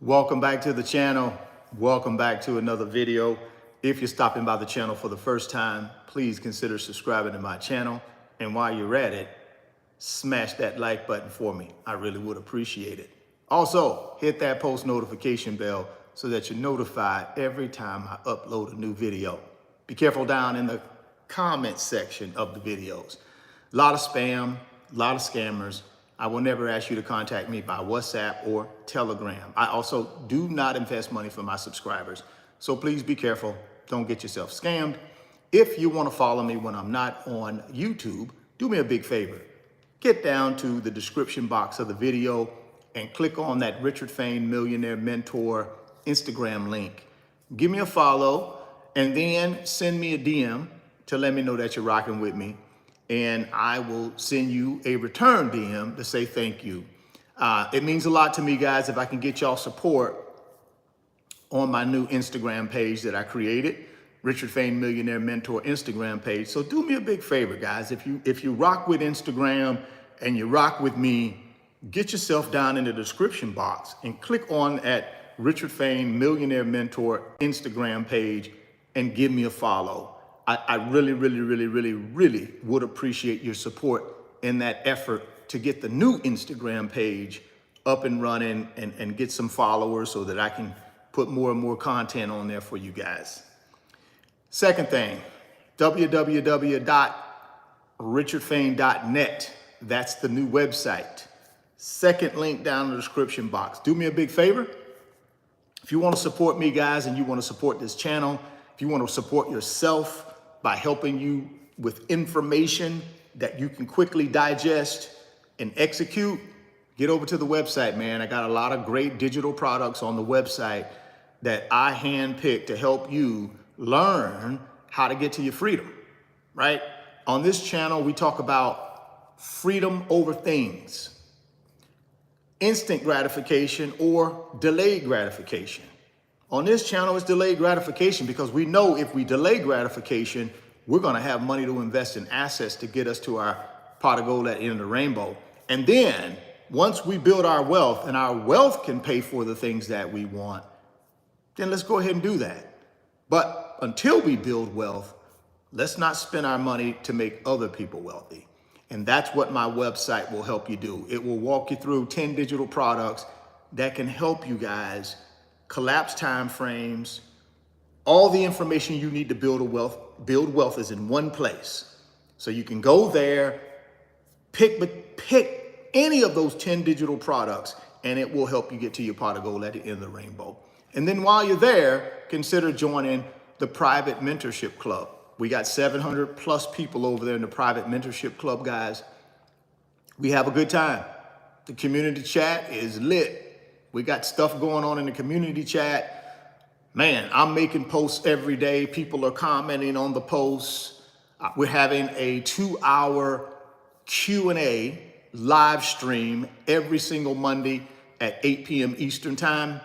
Welcome back to the channel. Welcome back to another video. If you're stopping by the channel for the first time, please consider subscribing to my channel. And while you're at it, smash that like button for me. I really would appreciate it. Also, hit that post notification bell so that you're notified every time I upload a new video. Be careful down in the comment section of the videos. A lot of spam, a lot of scammers. I will never ask you to contact me by WhatsApp or Telegram. I also do not invest money for my subscribers. So please be careful. Don't get yourself scammed. If you want to follow me when I'm not on YouTube, do me a big favor. Get down to the description box of the video and click on that Richard Fain Millionaire Mentor Instagram link. Give me a follow and then send me a DM to let me know that you're rocking with me. And I will send you a return DM to say thank you. It means a lot to me, guys, if I can get y'all support on my new Instagram page that I created, Richard Fain Millionaire Mentor Instagram page. So do me a big favor, guys. If you rock with Instagram and you rock with me, get yourself down in the description box and click on that Richard Fain Millionaire Mentor Instagram page and give me a follow. I really would appreciate your support in that effort to get the new Instagram page up and running and get some followers so that I can put more and more content on there for you guys. Second thing, www.richardfain.net. That's the new website. Second link down in the description box. Do me a big favor. If you want to support me, guys, and you want to support this channel, if you want to support yourself by helping you with information that you can quickly digest and execute, get over to the website, man. I got a lot of great digital products on the website that I handpicked to help you learn how to get to your freedom, right? On this channel, we talk about freedom over things, instant gratification or delayed gratification. On this channel, it's delayed gratification because we know if we delay gratification, we're going to have money to invest in assets to get us to our pot of gold at the end of the rainbow. And then once we build our wealth and our wealth can pay for the things that we want, then let's go ahead and do that. But until we build wealth, let's not spend our money to make other people wealthy. And that's what my website will help you do. It will walk you through 10 digital products that can help you guys collapse time frames. All the information you need to build wealth is in one place. So you can go there, pick any of those 10 digital products, and it will help you get to your pot of gold at the end of the rainbow. And then while you're there, consider joining the private mentorship club. We got 700 plus people over there in the private mentorship club, guys. We have a good time. The community chat is lit. We got stuff going on in the community chat. Man, I'm making posts every day. People are commenting on the posts. We're having a 2-hour Q&A live stream every single Monday at 8 p.m. Eastern time.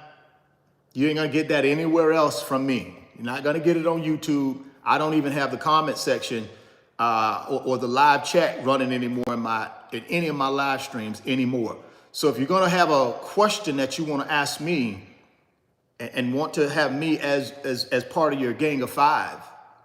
You ain't gonna get that anywhere else from me. You're not gonna get it on YouTube. I don't even have the comment section or the live chat running anymore in any of my live streams anymore. So if you're gonna have a question that you wanna ask me and want to have me as part of your gang of five,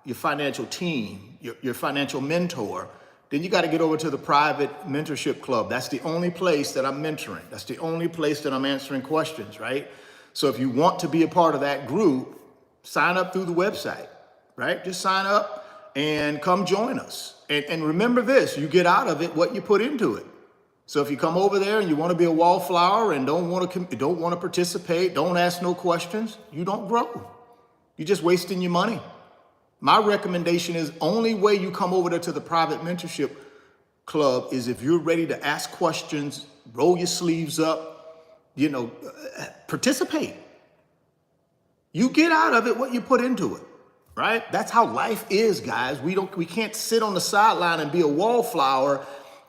your financial team, your financial mentor, then you gotta get over to the private mentorship club. That's the only place that I'm mentoring. That's the only place that I'm answering questions, right? So if you want to be a part of that group, sign up through the website, right? Just sign up and come join us. And remember this, you get out of it what you put into it. So if you come over there and you want to be a wallflower and don't want to participate, don't ask no questions, you don't grow. You're just wasting your money. My recommendation is only way you come over there to the private mentorship club is if you're ready to ask questions, roll your sleeves up, participate. You get out of it what you put into it, right? That's how life is, guys. We can't sit on the sideline and be a wallflower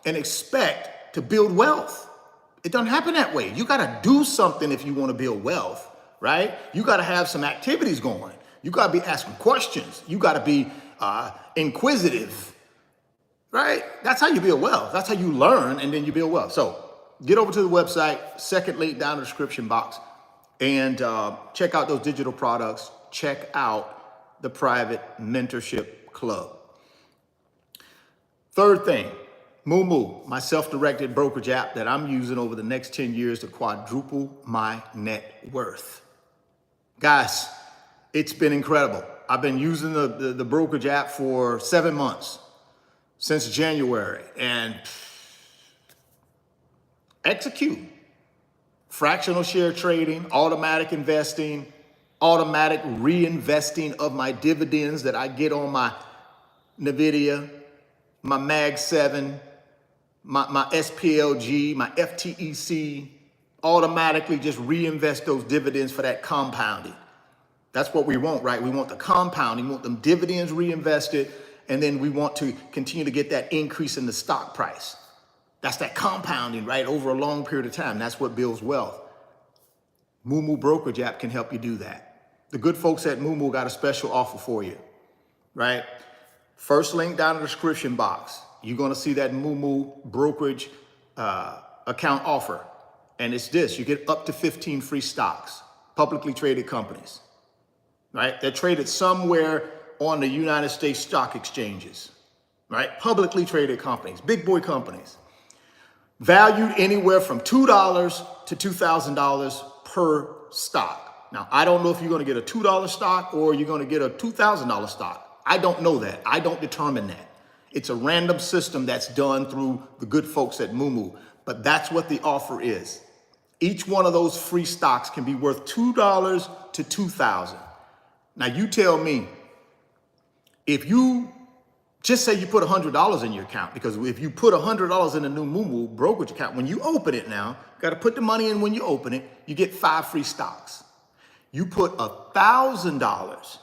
and expect to build wealth. It doesn't happen that way. You got to do something if you want to build wealth, right? You got to have some activities going. You got to be asking questions. You got to be inquisitive, right? That's how you build wealth. That's how you learn and then you build wealth. So get over to the website, second link down in the description box. And check out those digital products. Check out the private mentorship club. Third thing, Moomoo, my self-directed brokerage app that I'm using over the next 10 years to quadruple my net worth. Guys, it's been incredible. I've been using the brokerage app for 7 months, since January, and execute. Fractional share trading, automatic investing, automatic reinvesting of my dividends that I get on my Nvidia, my Mag 7, my SPLG, my FTEC, automatically just reinvest those dividends for that compounding. That's what we want, right? We want the compounding, we want them dividends reinvested, and then we want to continue to get that increase in the stock price. That's that compounding, right? Over a long period of time. That's what builds wealth. Moomoo brokerage app can help you do that. The good folks at Moomoo got a special offer for you, right? First link down in the description box. You're going to see that Moomoo brokerage account offer. And it's this, you get up to 15 free stocks, publicly traded companies, right? They're traded somewhere on the United States stock exchanges, right? Publicly traded companies, big boy companies, valued anywhere from $2 to $2,000 per stock. Now, I don't know if you're going to get a $2 stock or you're going to get a $2,000 stock. I don't know that. I don't determine that. It's a random system that's done through the good folks at Moomoo, but that's what the offer is. Each one of those free stocks can be worth $2 to $2,000. Now, you tell me, if you just say you put $100 in your account, because if you put $100 in a new Moomoo brokerage account, when you open it now, got to put the money in when you open it, you get 5 free stocks. You put $1,000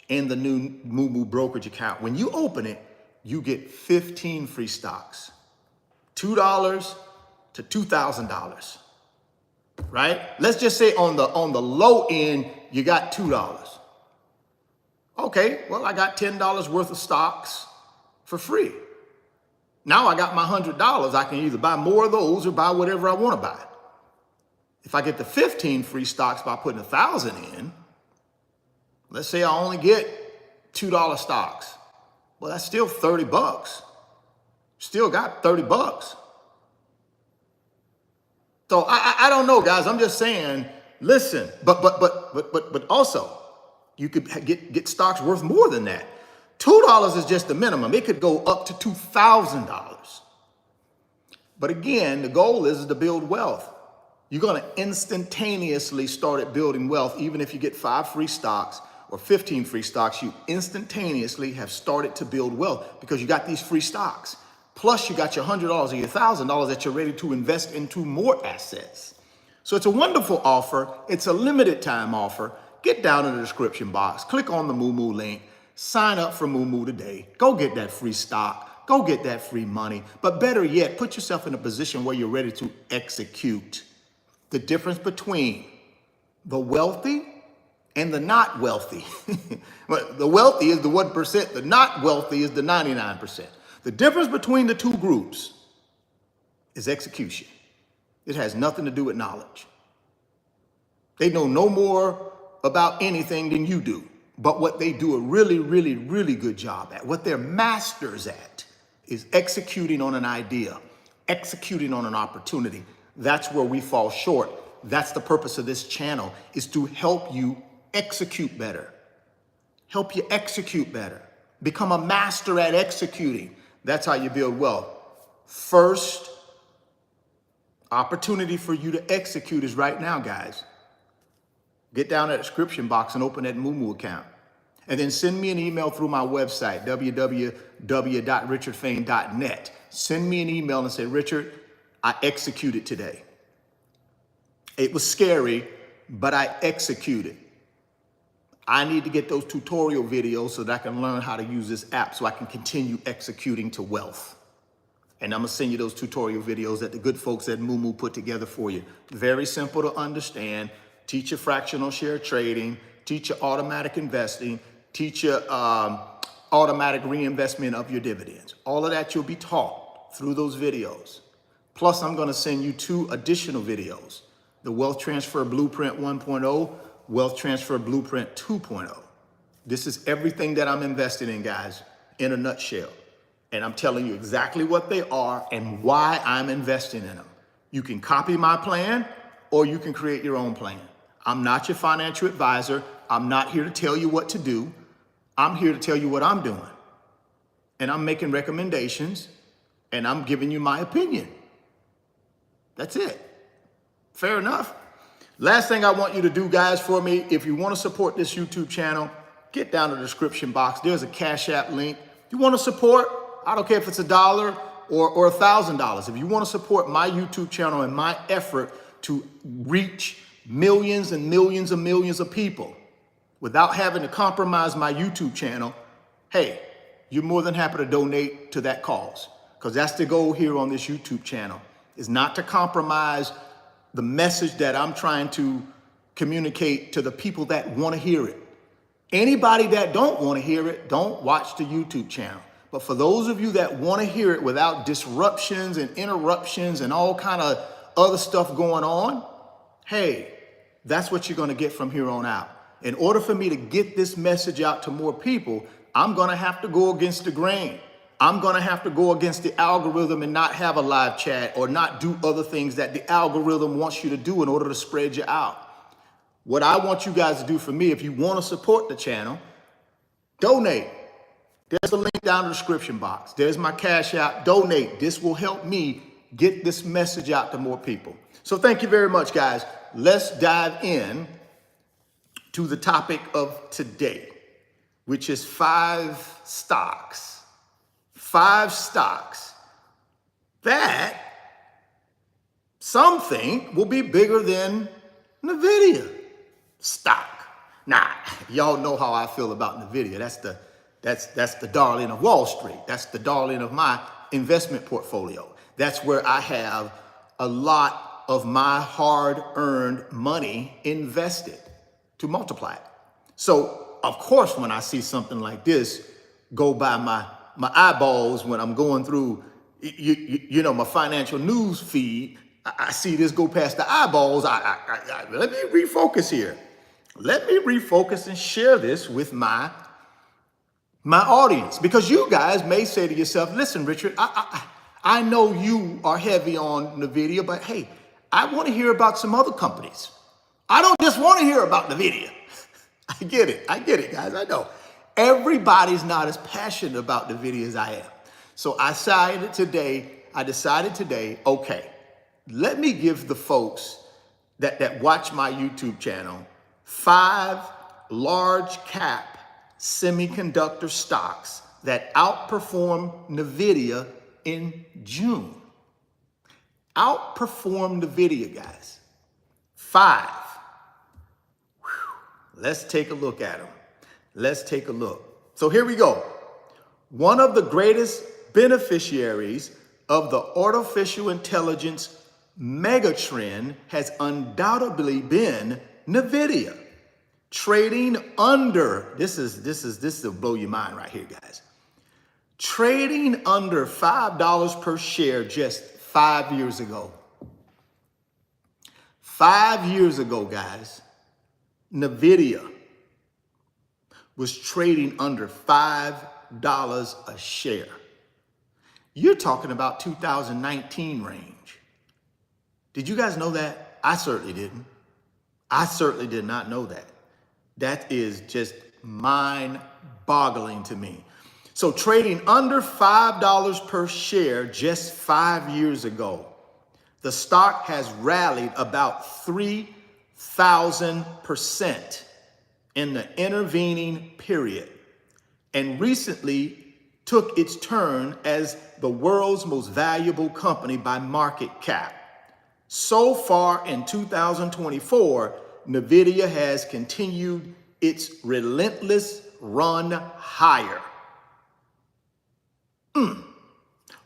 in the new Moomoo brokerage account. When you open it, you get 15 free stocks. $2 to $2,000, right? Let's just say on the low end, you got $2. Okay, well, I got $10 worth of stocks for free. Now I got my $100. I can either buy more of those or buy whatever I want to buy. If I get the 15 free stocks by putting 1,000 in, let's say I only get $2 stocks. Well, that's still 30 bucks. Still got 30 bucks. So I don't know, guys. I'm just saying, listen, but also you could get stocks worth more than that. $2 is just the minimum. It could go up to $2,000. But again, the goal is to build wealth. You're going to instantaneously start at building wealth. Even if you get 5 free stocks or 15 free stocks, you instantaneously have started to build wealth because you got these free stocks. Plus you got your $100 or your $1,000 that you're ready to invest into more assets. So it's a wonderful offer. It's a limited time offer. Get down in the description box, click on the Moomoo link, sign up for Moomoo today. Go get that free stock. Go get that free money. But better yet, put yourself in a position where you're ready to execute. The difference between the wealthy and the not wealthy. The wealthy is the 1%. The not wealthy is the 99%. The difference between the two groups is execution. It has nothing to do with knowledge. They know no more about anything than you do. But what they do a really, really, really good job at, what they're masters at, is executing on an idea, executing on an opportunity. That's where we fall short. That's the purpose of this channel, is to help you execute better. Help you execute better. Become a master at executing. That's how you build wealth. First opportunity for you to execute is right now, guys. Get down that description box and open that Moomoo account. And then send me an email through my website, www.richardfain.net. Send me an email and say, Richard, I executed today. It was scary, but I executed. I need to get those tutorial videos so that I can learn how to use this app so I can continue executing to wealth. And I'm going to send you those tutorial videos that the good folks at Moomoo put together for you. Very simple to understand. Teach you fractional share trading, teach you automatic investing, teach you automatic reinvestment of your dividends. All of that you'll be taught through those videos. Plus, I'm going to send you 2 additional videos the Wealth Transfer Blueprint 1.0, Wealth Transfer Blueprint 2.0. This is everything that I'm invested in, guys, in a nutshell. And I'm telling you exactly what they are and why I'm investing in them. You can copy my plan or you can create your own plan. I'm not your financial advisor. I'm not here to tell you what to do. I'm here to tell you what I'm doing. And I'm making recommendations and I'm giving you my opinion. That's it. Fair enough. Last thing I want you to do, guys, for me, if you want to support this YouTube channel, get down in the description box. There's a Cash App link. If you want to support, I don't care if it's $1 or $1,000. If you want to support my YouTube channel and my effort to reach millions and millions and millions of people without having to compromise my YouTube channel, hey, you're more than happy to donate to that cause. Because that's the goal here on this YouTube channel, is not to compromise the message that I'm trying to communicate to the people that want to hear it. Anybody that don't want to hear it, don't watch the YouTube channel. But for those of you that want to hear it without disruptions and interruptions and all kind of other stuff going on, hey, that's what you're going to get from here on out. In order for me to get this message out to more people, I'm going to have to go against the grain. I'm going to have to go against the algorithm and not have a live chat or not do other things that the algorithm wants you to do in order to spread you out. What I want you guys to do for me, if you want to support the channel, donate. There's a link down in the description box. There's my Cash App. Donate. This will help me get this message out to more people. So thank you very much, guys. Let's dive in to the topic of today, which is 5 stocks. 5 stocks that some think will be bigger than Nvidia stock. Now, y'all know how I feel about Nvidia. That's the darling of Wall Street. That's the darling of my investment portfolio. That's where I have a lot of my hard-earned money invested to multiply it. So, of course, when I see something like this go by my eyeballs when I'm going through, you know, my financial news feed, I see this go past the eyeballs. Let me refocus here. Let me refocus and share this with my audience, because you guys may say to yourself, listen, Richard, I know you are heavy on Nvidia, but hey, I want to hear about some other companies. I don't just want to hear about Nvidia. I get it, guys, I know. Everybody's not as passionate about Nvidia as I am. So I decided today, okay, let me give the folks that watch my YouTube channel 5 large cap semiconductor stocks that outperformed Nvidia in June. Outperformed Nvidia, guys. 5. Whew. Let's take a look at them. Let's take a look. So here we go. One of the greatest beneficiaries of the artificial intelligence megatrend has undoubtedly been Nvidia. Trading under, this will blow your mind right here, guys. Trading under $5 per share just 5 years ago. 5 years ago, guys, Nvidia was trading under $5 a share. You're talking about 2019 range. Did you guys know that? I certainly didn't. I certainly did not know that. That is just mind-boggling to me. So trading under $5 per share just 5 years ago, the stock has rallied about 3,000% in the intervening period, and recently took its turn as the world's most valuable company by market cap. So far in 2024, Nvidia has continued its relentless run higher,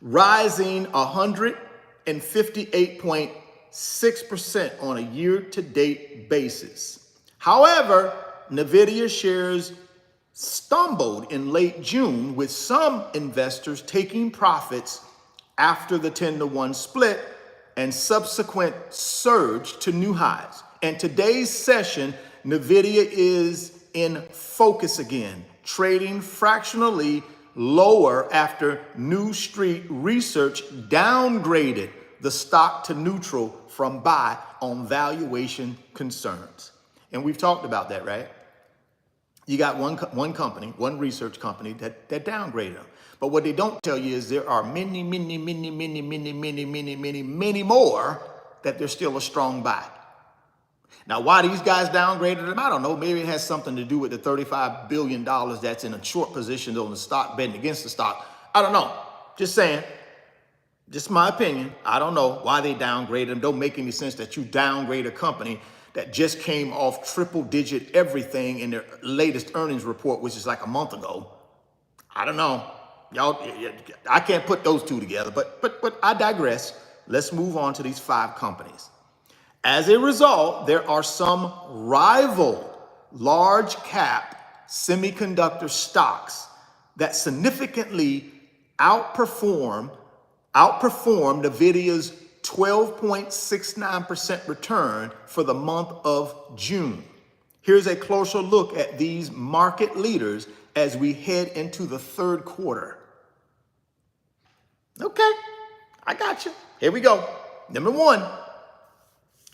rising 158.6% on a year-to-date basis. However, Nvidia shares stumbled in late June, with some investors taking profits after the 10-to-1 split and subsequent surge to new highs. And today's session, Nvidia is in focus again, trading fractionally lower after New Street Research downgraded the stock to neutral from buy on valuation concerns. And we've talked about that, right? You got one company, one research company that downgraded them. But what they don't tell you is there are many more that they're still a strong buy. Now, why these guys downgraded them, I don't know. Maybe it has something to do with the $35 billion that's in a short position on the stock, betting against the stock. I don't know. Just saying. Just my opinion. I don't know why they downgraded them. Don't make any sense that you downgrade a company that just came off triple-digit everything in their latest earnings report, which is like a month ago. I don't know. Y'all, I can't put those two together, but I digress. Let's move on to these 5 companies. As a result, there are some rival large cap semiconductor stocks that significantly outperform Nvidia's 12.69% return for the month of June. Here's a closer look at these market leaders as we head into the third quarter. Okay, I got you. Here we go. Number 1.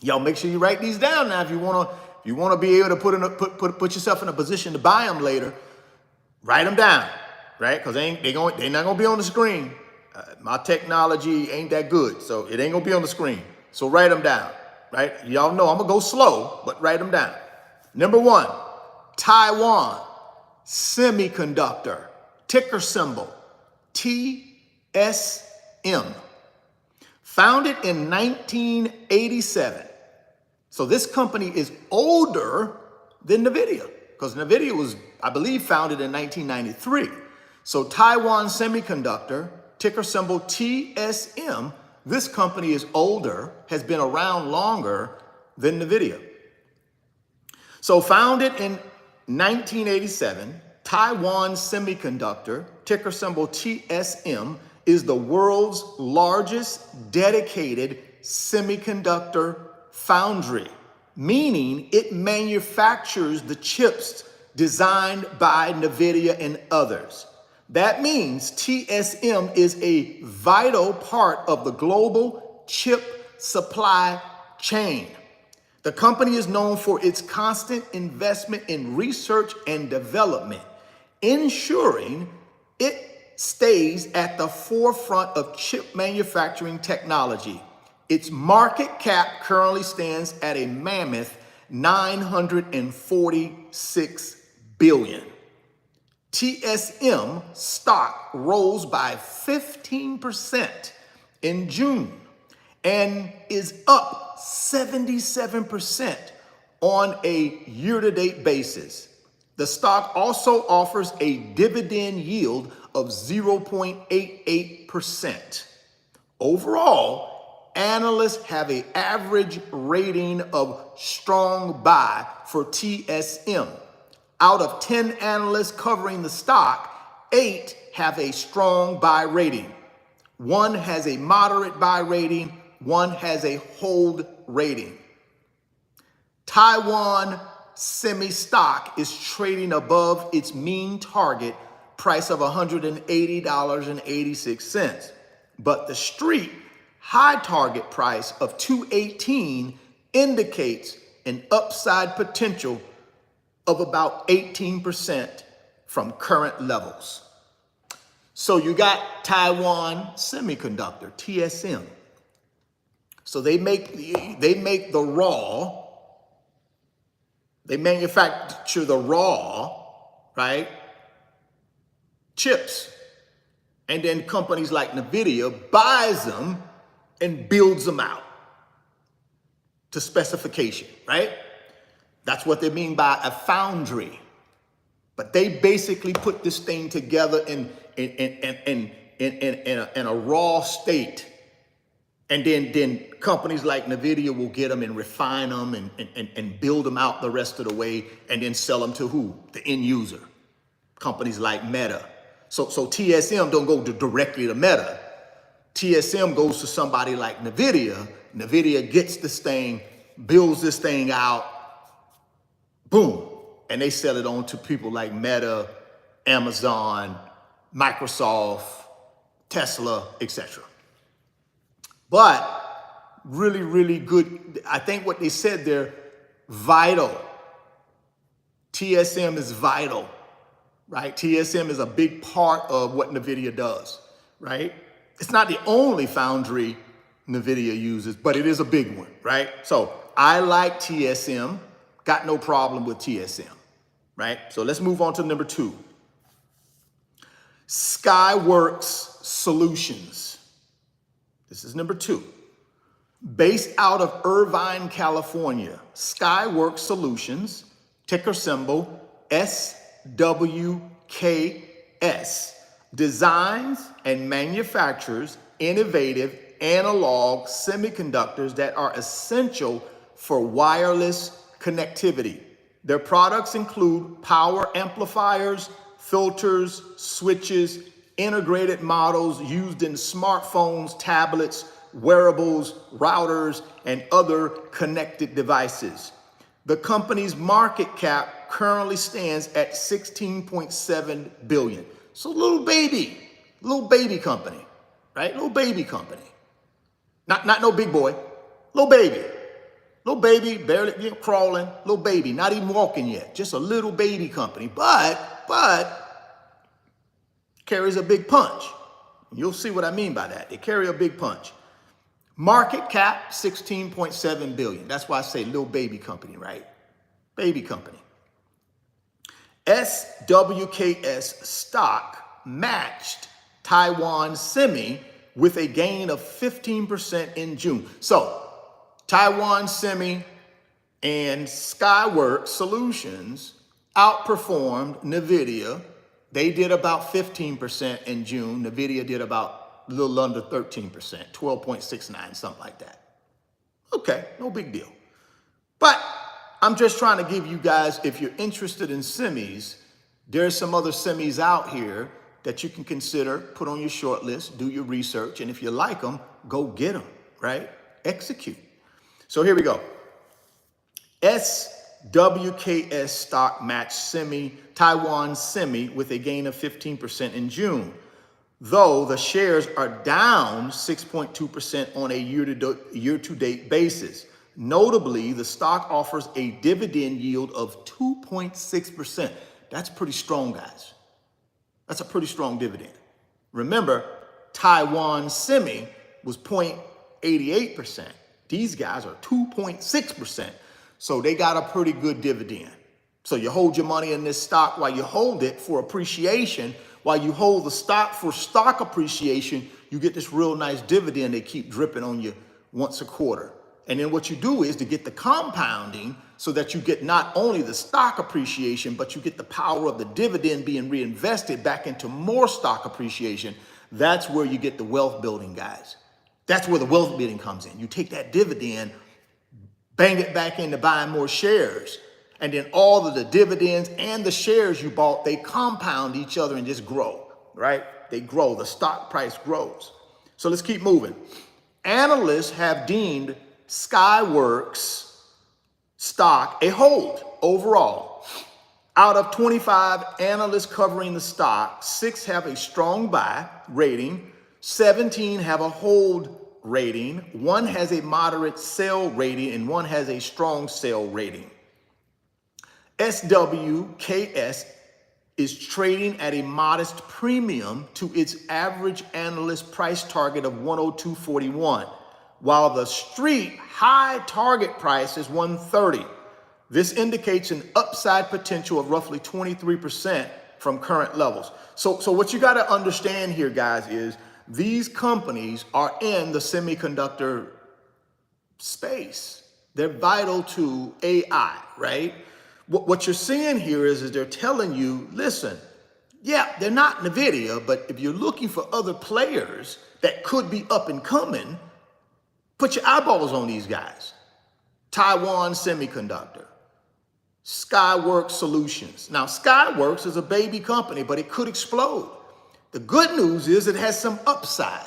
Y'all make sure you write these down now if you wanna be able to put yourself in a position to buy them later. Write them down, right? Because they're not gonna be on the screen. My technology ain't that good, so it ain't gonna be on the screen. So write them down, right? Y'all know I'm gonna go slow, but write them down. Number 1, Taiwan Semiconductor, ticker symbol TSM. Founded in 1987. So this company is older than Nvidia, because Nvidia was, I believe, founded in 1993. So Taiwan Semiconductor, ticker symbol TSM, this company is older, has been around longer than Nvidia. So founded in 1987, Taiwan Semiconductor, ticker symbol TSM, is the world's largest dedicated semiconductor foundry, meaning it manufactures the chips designed by Nvidia and others. That means TSM is a vital part of the global chip supply chain. The company is known for its constant investment in research and development, ensuring it stays at the forefront of chip manufacturing technology. Its market cap currently stands at a mammoth $946 billion. TSM stock rose by 15% in June and is up 77% on a year-to-date basis. The stock also offers a dividend yield of 0.88%. Overall, analysts have an average rating of strong buy for TSM. Out of 10 analysts covering the stock, 8 have a strong buy rating. 1 has a moderate buy rating, 1 has a hold rating. Taiwan Semi stock is trading above its mean target price of $180.86. But the street high target price of $218 indicates an upside potential of about 18% from current levels. So you got Taiwan Semiconductor, TSM. So they make the raw, they manufacture the raw, right, chips. And then companies like Nvidia buys them and builds them out to specification, right? That's what they mean by a foundry. But they basically put this thing together in a raw state. And then companies like Nvidia will get them and refine them and build them out the rest of the way and then sell them to who? The end user. Companies like Meta. So TSM don't go directly to Meta. TSM goes to somebody like Nvidia. Nvidia gets this thing, builds this thing out, boom, and they sell it on to people like Meta, Amazon, Microsoft, Tesla, etc. But really, really good. I think what they said there, vital. TSM is vital, right? TSM is a big part of what Nvidia does, right? It's not the only foundry Nvidia uses, but it is a big one, right? So I like TSM, got no problem with TSM, right? So let's move on to number 2. Skyworks Solutions. This is number 2. Based out of Irvine, California, Skyworks Solutions, ticker symbol SWKS, designs and manufactures innovative analog semiconductors that are essential for wireless connectivity. Their products include power amplifiers, filters, switches, integrated models used in smartphones, tablets, wearables, routers, and other connected devices. The company's market cap currently stands at $16.7 billion. So little baby company, right? Little baby company. Not no big boy, little baby. Little baby, barely crawling, little baby, not even walking yet. Just a little baby company, but carries a big punch. You'll see what I mean by that. They carry a big punch. Market cap, $16.7 billion. That's why I say little baby company, right? Baby company. SWKS stock matched Taiwan Semi with a gain of 15% in June. So Taiwan Semi and Skyworks Solutions outperformed Nvidia. They did about 15% in June. Nvidia did about a little under 13%, 12.69, something like that. Okay, no big deal. But I'm just trying to give you guys, if you're interested in semis, there's some other semis out here that you can consider, put on your short list, do your research, and if you like them, go get them, right? Execute. So here we go. SWKS stock matched Taiwan Semi with a gain of 15% in June. Though the shares are down 6.2% on a year-to-date basis. Notably, the stock offers a dividend yield of 2.6%. That's pretty strong, guys. That's a pretty strong dividend. Remember, Taiwan Semi was 0.88%. These guys are 2.6%. So they got a pretty good dividend. So you hold your money in this stock while you hold it for appreciation. While you hold the stock for stock appreciation, you get this real nice dividend they keep dripping on you once a quarter. And then what you do is to get the compounding so that you get not only the stock appreciation, but you get the power of the dividend being reinvested back into more stock appreciation. That's where you get the wealth building, guys. That's where the wealth building comes in. You take that dividend, bang it back into buying more shares. And then all of the dividends and the shares you bought, they compound each other and just grow, right? They grow. The stock price grows. So let's keep moving. Analysts have deemed Skyworks stock a hold overall. Out of 25 analysts covering the stock, 6 have a strong buy rating, 17 have a hold rating, 1 has a moderate sell rating, and 1 has a strong sell rating. SWKS is trading at a modest premium to its average analyst price target of 102.41, while the street high target price is 130. This indicates an upside potential of roughly 23% from current levels. So what you got to understand here, guys, is these companies are in the semiconductor space. They're vital to AI, right? What you're seeing here is they're telling you, listen, yeah, they're not Nvidia, but if you're looking for other players that could be up and coming, put your eyeballs on these guys. Taiwan Semiconductor, Skyworks Solutions. Now, Skyworks is a baby company, but it could explode. The good news is it has some upside.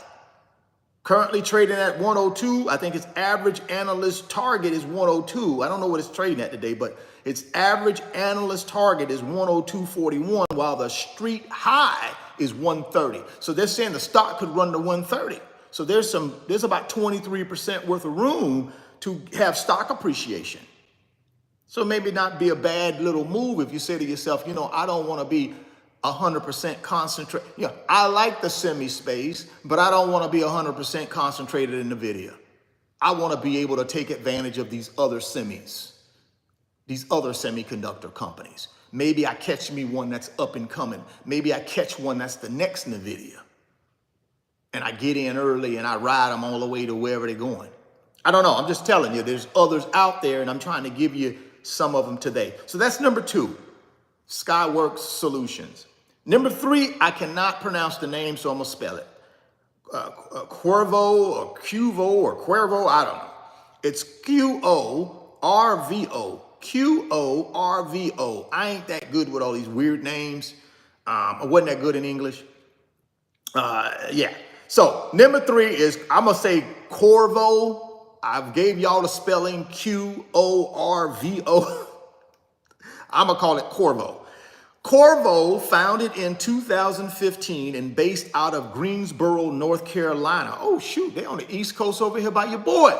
Currently trading at 102. I think its average analyst target is 102. I don't know what it's trading at today, but its average analyst target is 102.41, while the street high is 130. So they're saying the stock could run to 130. So there's about 23% worth of room to have stock appreciation. So maybe not be a bad little move if you say to yourself, you know, I don't want to be 100% concentrate. Yeah, I like the semi space, but I don't want to be 100% concentrated in Nvidia. I want to be able to take advantage of these other semis, these other semiconductor companies. Maybe I catch me one that's up and coming. Maybe I catch one that's the next Nvidia. And I get in early and I ride them all the way to wherever they're going. I don't know. I'm just telling you, there's others out there, and I'm trying to give you some of them today. So that's number 2, Skyworks Solutions. Number 3, I cannot pronounce the name, so I'm going to spell it. Qorvo or Qorvo or Qorvo, I don't know. It's Qorvo. Qorvo. I ain't that good with all these weird names. I wasn't that good in English. Yeah. So number 3 is, I'm going to say Qorvo. I've gave y'all the spelling Qorvo. I'm going to call it Qorvo. Qorvo, founded in 2015 and based out of Greensboro, North Carolina. Oh, shoot, they on the East Coast over here by your boy.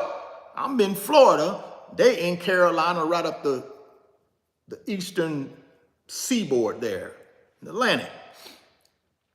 I'm in Florida. They in Carolina, right up the eastern seaboard there, in the Atlantic.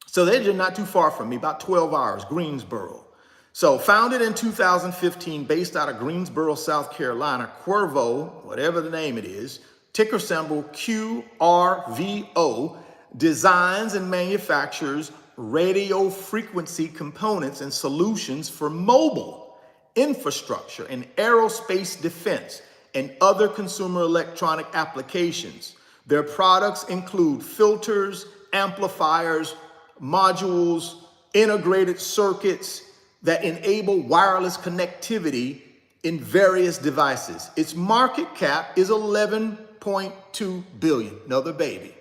So they're just not too far from me, about 12 hours, Greensboro. So founded in 2015, based out of Greensboro, South Carolina, Qorvo, whatever the name it is, ticker symbol QRVO, designs and manufactures radio frequency components and solutions for mobile infrastructure and aerospace defense and other consumer electronic applications. Their products include filters, amplifiers, modules, integrated circuits that enable wireless connectivity in various devices. Its market cap is 11.2 billion, another baby.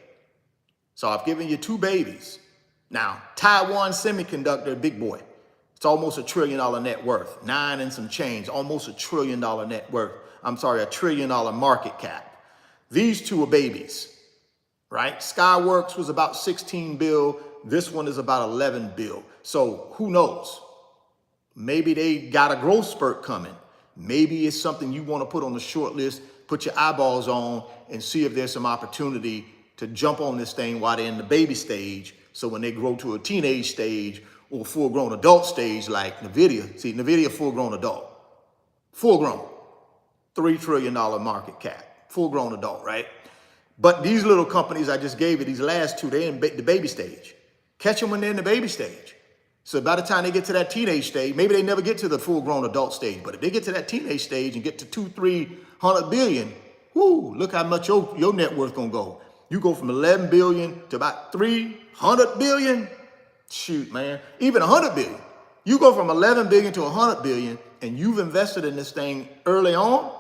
So I've given you 2 babies. Now, Taiwan Semiconductor, big boy. It's almost $1 trillion net worth, 9 and some change, almost $1 trillion net worth. I'm sorry, $1 trillion market cap. These 2 are babies, right? Skyworks was about 16 bill. This one is about 11 bill. So who knows? Maybe they got a growth spurt coming. Maybe it's something you want to put on the short list, put your eyeballs on, and see if there's some opportunity to jump on this thing while they're in the baby stage. So when they grow to a teenage stage or full-grown adult stage like Nvidia, see, Nvidia full-grown adult, full-grown, $3 trillion market cap, full-grown adult, right? But these little companies I just gave you, these last 2, they're in the baby stage. Catch them when they're in the baby stage. So by the time they get to that teenage stage, maybe they never get to the full-grown adult stage, but if they get to that teenage stage and get to 200-300 billion, whoo, look how much your net worth gonna go. You go from 11 billion to about 300 billion. Shoot, man, even 100 billion. You go from 11 billion to 100 billion, and you've invested in this thing early on.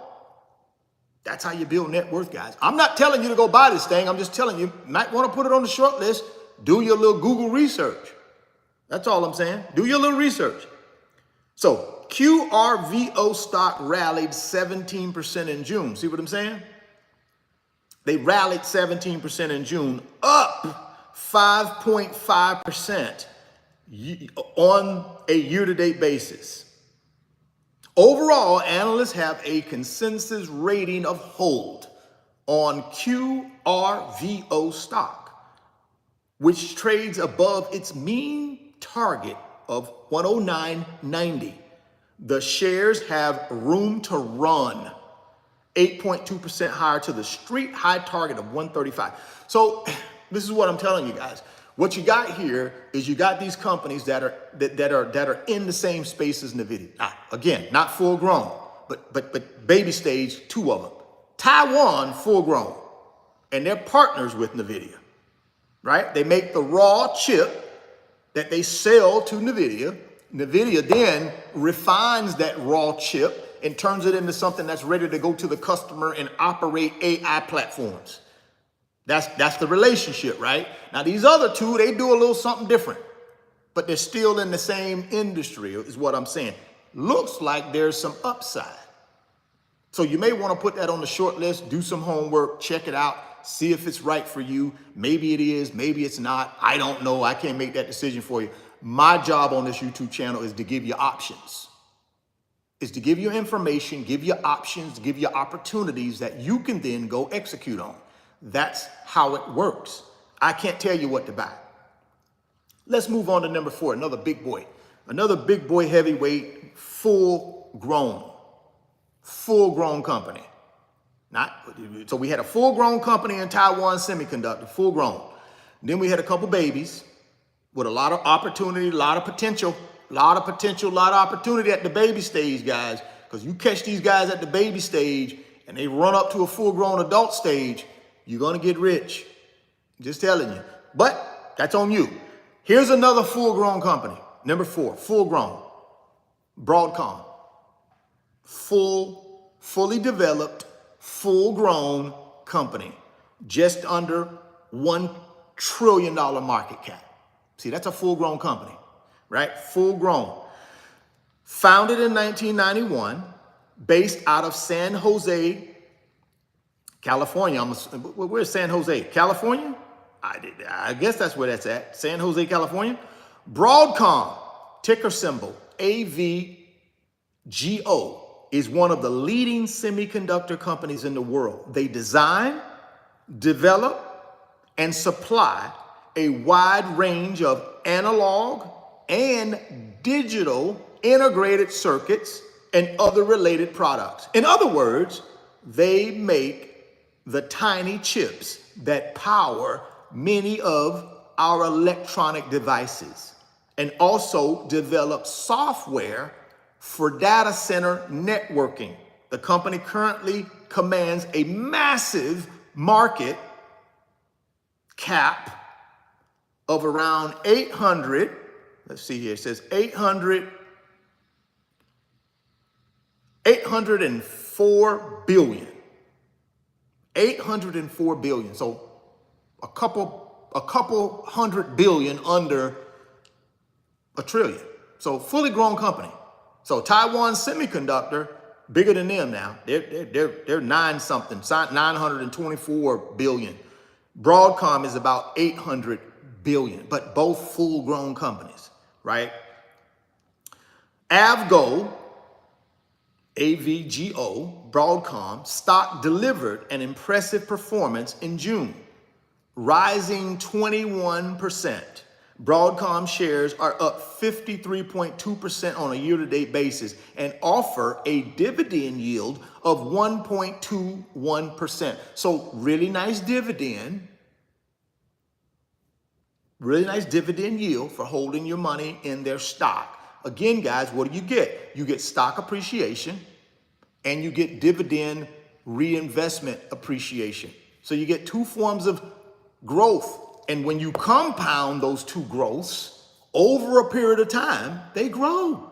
That's how you build net worth, guys. I'm not telling you to go buy this thing. I'm just telling you might want to put it on the short list. Do your little Google research. That's all I'm saying. Do your little research. So QRVO stock rallied 17% in June. See what I'm saying? They rallied 17% in June, up 5.5% on a year-to-date basis. Overall, analysts have a consensus rating of hold on QRVO stock, which trades above its mean target of 109.90. The shares have room to run, 8.2% higher to the street high target of 135. So this is what I'm telling you guys. What you got here is you got these companies that are in the same space as Nvidia. Again, not full grown, but baby stage, 2 of them. Taiwan full grown, and they're partners with Nvidia, right? They make the raw chip that they sell to Nvidia. Nvidia then refines that raw chip and turns it into something that's ready to go to the customer and operate AI platforms. That's the relationship, right? Now, these other 2, they do a little something different. but they're still in the same industry is what I'm saying. Looks like there's some upside. So you may want to put that on the short list, do some homework, check it out, see if it's right for you. Maybe it is, maybe it's not. I don't know. I can't make that decision for you. My job on this YouTube channel is to give you options, is to give you information, give you options, give you opportunities that you can then go execute on. That's how it works. I can't tell you what to buy. Let's move on to number 4, another big boy heavyweight, full grown company. So we had a full grown company in Taiwan Semiconductor, full grown. Then we had a couple babies with a lot of opportunity, a lot of potential, a lot of opportunity at the baby stage, guys. Because you catch these guys at the baby stage and they run up to a full grown adult stage, you're going to get rich. Just telling you. But that's on you. Here's another full grown company. Number 4, full grown. Broadcom. Fully developed, full grown company. Just under $1 trillion market cap. See, that's a full grown company, right? Full grown. Founded in 1991, based out of San Jose, California. Where's San Jose? California? I guess that's where that's at. San Jose, California. Broadcom, ticker symbol AVGO, is one of the leading semiconductor companies in the world. They design, develop, and supply a wide range of analog and digital integrated circuits and other related products. In other words, they make the tiny chips that power many of our electronic devices, and also develop software for data center networking. The company currently commands a massive market cap of around 800, let's see here, it says 804 billion. 804 billion. So a couple hundred billion under a trillion. So fully grown company. So Taiwan Semiconductor, bigger than them now. They're 924 billion. Broadcom is about 800 billion, but both full grown companies, right? AVGO, Broadcom, stock delivered an impressive performance in June, rising 21%. Broadcom shares are up 53.2% on a year-to-date basis and offer a dividend yield of 1.21%. So really nice dividend yield for holding your money in their stock. Again, guys, what do you get? You get stock appreciation and you get dividend reinvestment appreciation. So you get two forms of growth. And when you compound those two growths over a period of time, they grow.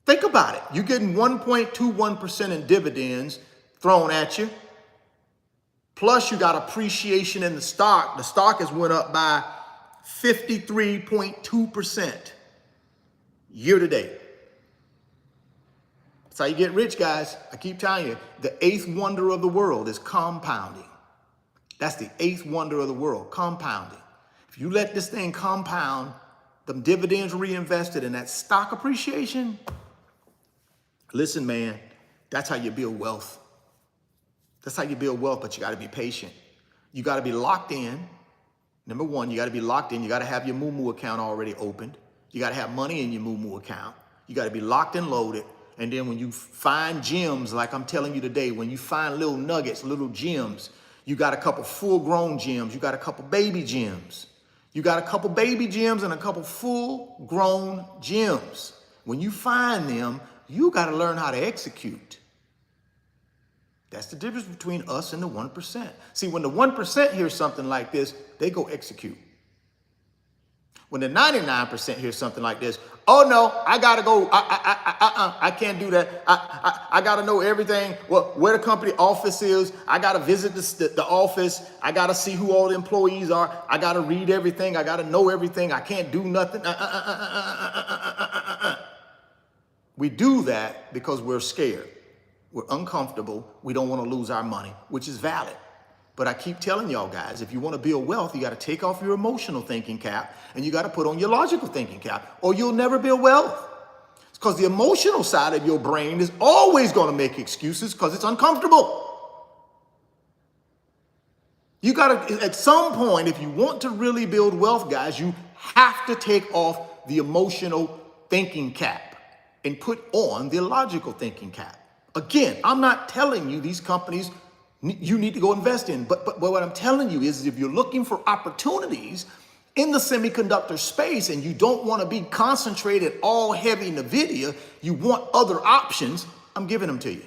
Think about it. You're getting 1.21% in dividends thrown at you. Plus you got appreciation in the stock. The stock has went up by 53.2% year to date. That's how you get rich, guys. I keep telling you, the 8th wonder of the world is compounding. That's the 8th wonder of the world, compounding. If you let this thing compound, the dividends reinvested in that stock appreciation, listen, man, that's how you build wealth. That's how you build wealth, but you got to be patient. You got to be locked in. Number one, you got to be locked in. You got to have your Moomoo account already opened. You got to have money in your Moomoo account. You got to be locked and loaded. And then when you find gems, like I'm telling you today, when you find little nuggets, little gems, you got a couple full-grown gems. You got a couple baby gems. You got a couple baby gems and a couple full-grown gems. When you find them, you got to learn how to execute. That's the difference between us and the 1%. See, when the 1% hears something like this, they go execute. When the 99% hears something like this, oh no, I gotta go, I can't do that. I gotta know everything, where the company office is. I gotta visit the office. I gotta see who all the employees are. I gotta read everything. I gotta know everything. I can't do nothing. We do that because we're scared. We're uncomfortable. We don't want to lose our money, which is valid. But I keep telling y'all guys, if you want to build wealth, you got to take off your emotional thinking cap and you got to put on your logical thinking cap, or you'll never build wealth. It's because the emotional side of your brain is always going to make excuses because it's uncomfortable. You got to, at some point, if you want to really build wealth, guys, you have to take off the emotional thinking cap and put on the logical thinking cap. Again, I'm not telling you these companies you need to go invest in. But what I'm telling you is if you're looking for opportunities in the semiconductor space and you don't want to be concentrated all heavy Nvidia, you want other options, I'm giving them to you.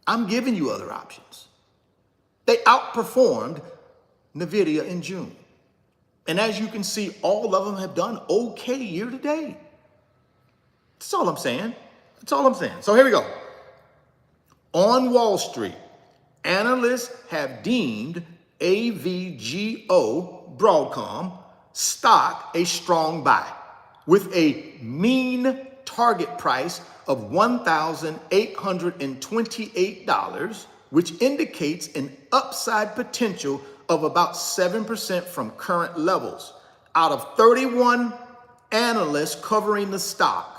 I'm giving you other options. They outperformed Nvidia in June. And as you can see, all of them have done okay year to date. That's all I'm saying. That's all I'm saying. So here we go. On Wall Street, analysts have deemed AVGO, Broadcom, stock a strong buy with a mean target price of $1,828, which indicates an upside potential of about 7% from current levels. Out of 31 analysts covering the stock,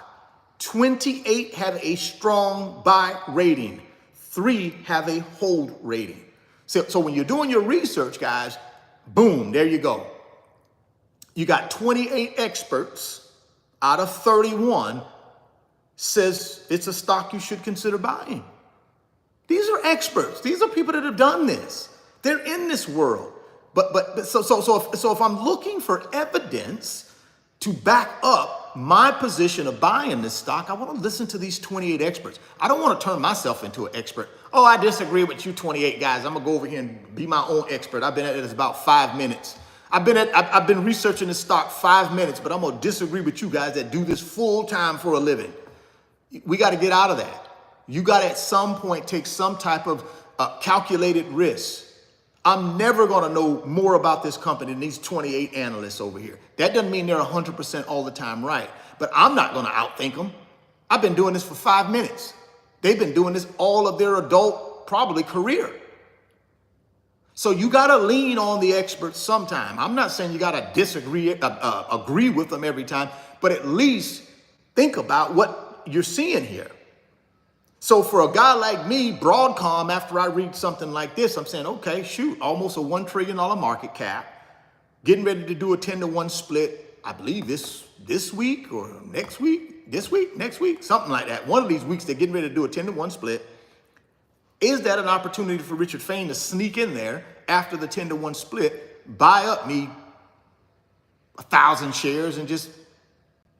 28 have a strong buy rating. 3 have a hold rating. So when you're doing your research, guys, boom, there you go. You got 28 experts out of 31 says it's a stock you should consider buying. These are experts. These are people that have done this. They're in this world. So if I'm looking for evidence to back up my position of buying this stock, I want to listen to these 28 experts. I don't want to turn myself into an expert. Oh, I disagree with you 28 guys. I'm going to go over here and be my own expert. I've been at it about 5 minutes. I've been researching this stock 5 minutes, but I'm going to disagree with you guys that do this full time for a living. We got to get out of that. You got to at some point take some type of calculated risk. I'm never going to know more about this company than these 28 analysts over here. That doesn't mean they're 100% all the time right, but I'm not going to outthink them. I've been doing this for 5 minutes. They've been doing this all of their adult, probably career. So you got to lean on the experts sometime. I'm not saying you got to agree with them every time, but at least think about what you're seeing here. So for a guy like me, Broadcom, after I read something like this, I'm saying, okay, shoot, almost a $1 trillion market cap, getting ready to do a 10-to-1 split, I believe this week or next week, next week, something like that. One of these weeks, they're getting ready to do a 10-to-1 split. Is that an opportunity for Richard Fain to sneak in there after the 10-to-1 split, buy up me 1,000 shares and just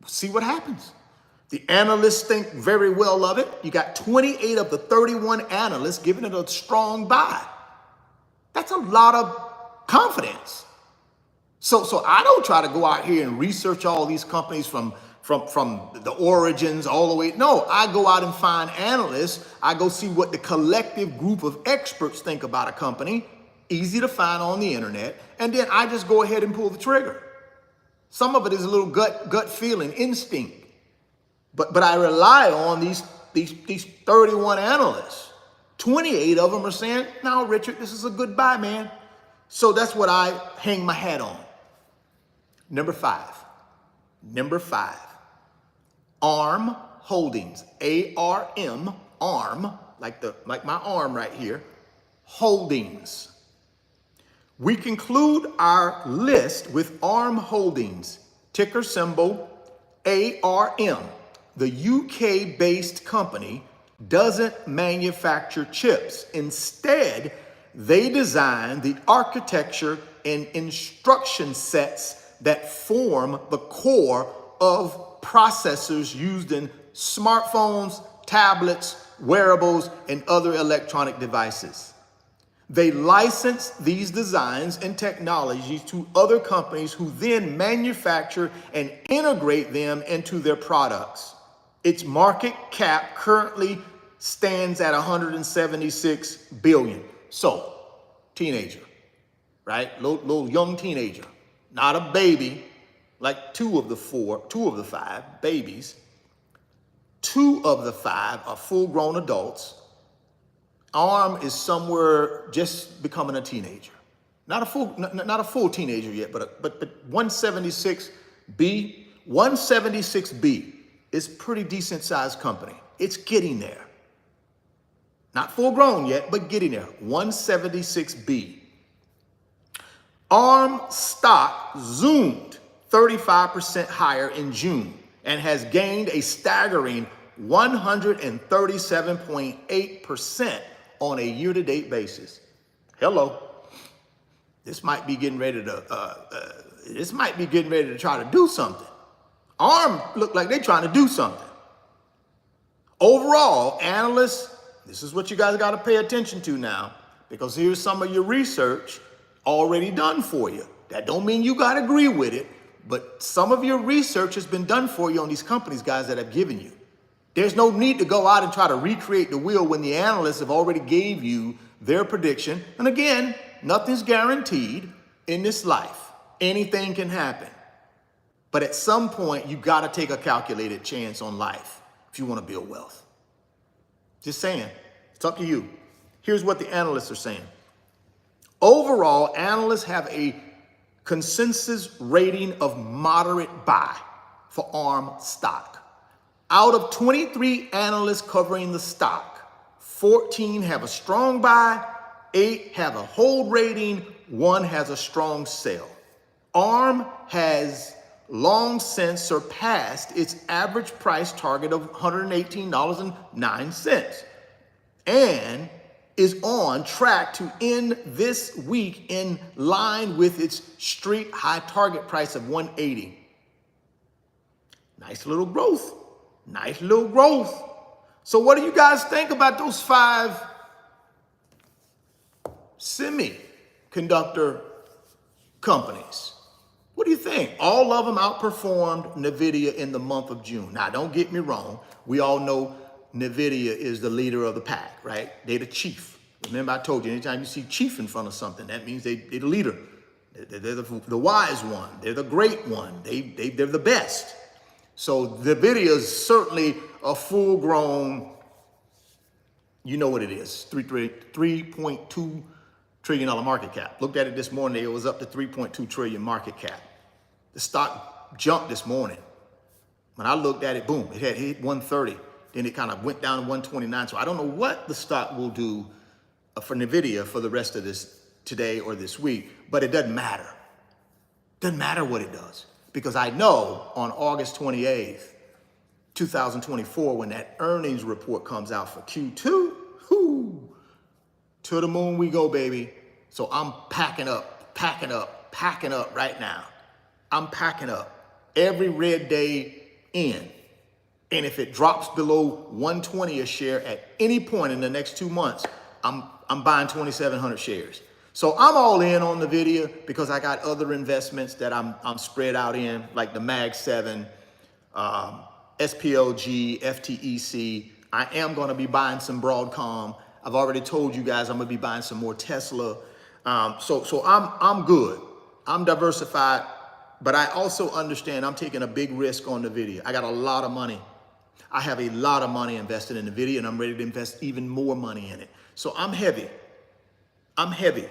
see what happens? The analysts think very well of it. You got 28 of the 31 analysts giving it a strong buy. That's a lot of confidence. So I don't try to go out here and research all these companies from the origins all the way. No, I go out and find analysts. I go see what the collective group of experts think about a company, easy to find on the internet, and then I just go ahead and pull the trigger. Some of it is a little gut feeling, instinct. But I rely on these 31 analysts. 28 of them are saying, no, Richard, this is a good buy, man. So that's what I hang my hat on. Number five, ARM Holdings, A-R-M, ARM, like my arm right here, Holdings. We conclude our list with ARM Holdings, ticker symbol ARM. The UK-based company doesn't manufacture chips. Instead, they design the architecture and instruction sets that form the core of processors used in smartphones, tablets, wearables, and other electronic devices. They license these designs and technologies to other companies who then manufacture and integrate them into their products. Its market cap currently stands at 176 billion. So, teenager, right? Little young teenager, not a baby, like two of the five babies. 2 of the 5 are full-grown adults. ARM is somewhere just becoming a teenager. Not a full teenager yet, but 176B. 176B is pretty decent sized company. It's getting there. Not full grown yet, but getting there. 176B. ARM stock zoomed 35% higher in June and has gained a staggering 137.8% on a year-to-date basis. Hello. This might be getting ready to try to do something. ARM look like they're trying to do something. Overall, analysts, this is what you guys got to pay attention to now, because here's some of your research already done for you. That don't mean you got to agree with it, but some of your research has been done for you on these companies, guys, that I've given you. There's no need to go out and try to recreate the wheel when the analysts have already gave you their prediction. And again, nothing's guaranteed in this life. Anything can happen. But at some point, you got to take a calculated chance on life if you want to build wealth. Just saying. It's up to you. Here's what the analysts are saying. Overall, analysts have a consensus rating of moderate buy for ARM stock. Out of 23 analysts covering the stock, 14 have a strong buy, 8 have a hold rating, 1 has a strong sell. ARM has long since surpassed its average price target of $118.09 and is on track to end this week in line with its street high target price of $180. Nice little growth. Nice little growth. So what do you guys think about those 5 semiconductor companies? What do you think? All of them outperformed Nvidia in the month of June. Now, don't get me wrong. We all know Nvidia is the leader of the pack, right? They're the chief. Remember, I told you, anytime you see chief in front of something, that means they're the leader. They're the wise one. They're the great one. They're the best. So Nvidia is certainly a full-grown, you know what it is, $3.2 trillion market cap. Looked at it this morning, it was up to 3.2 trillion market cap. The stock jumped this morning. When I looked at it, boom, it had hit 130. Then it kind of went down to 129. So I don't know what the stock will do for Nvidia for the rest of this today or this week, but it doesn't matter. Doesn't matter what it does. Because I know on August 28th, 2024, when that earnings report comes out for Q2, to the moon we go, baby. So I'm packing up right now. I'm packing up every red day in. And if it drops below 120 a share at any point in the next 2 months, I'm buying 2,700 shares. So I'm all in on Nvidia because I got other investments that I'm spread out in, like the Mag 7, SPLG, FTEC. I am going to be buying some Broadcom. I've already told you guys I'm going to be buying some more Tesla. So I'm good. I'm diversified, but I also understand I'm taking a big risk on Nvidia. I got a lot of money. I have a lot of money invested in Nvidia, and I'm ready to invest even more money in it. So I'm heavy. I'm heavy.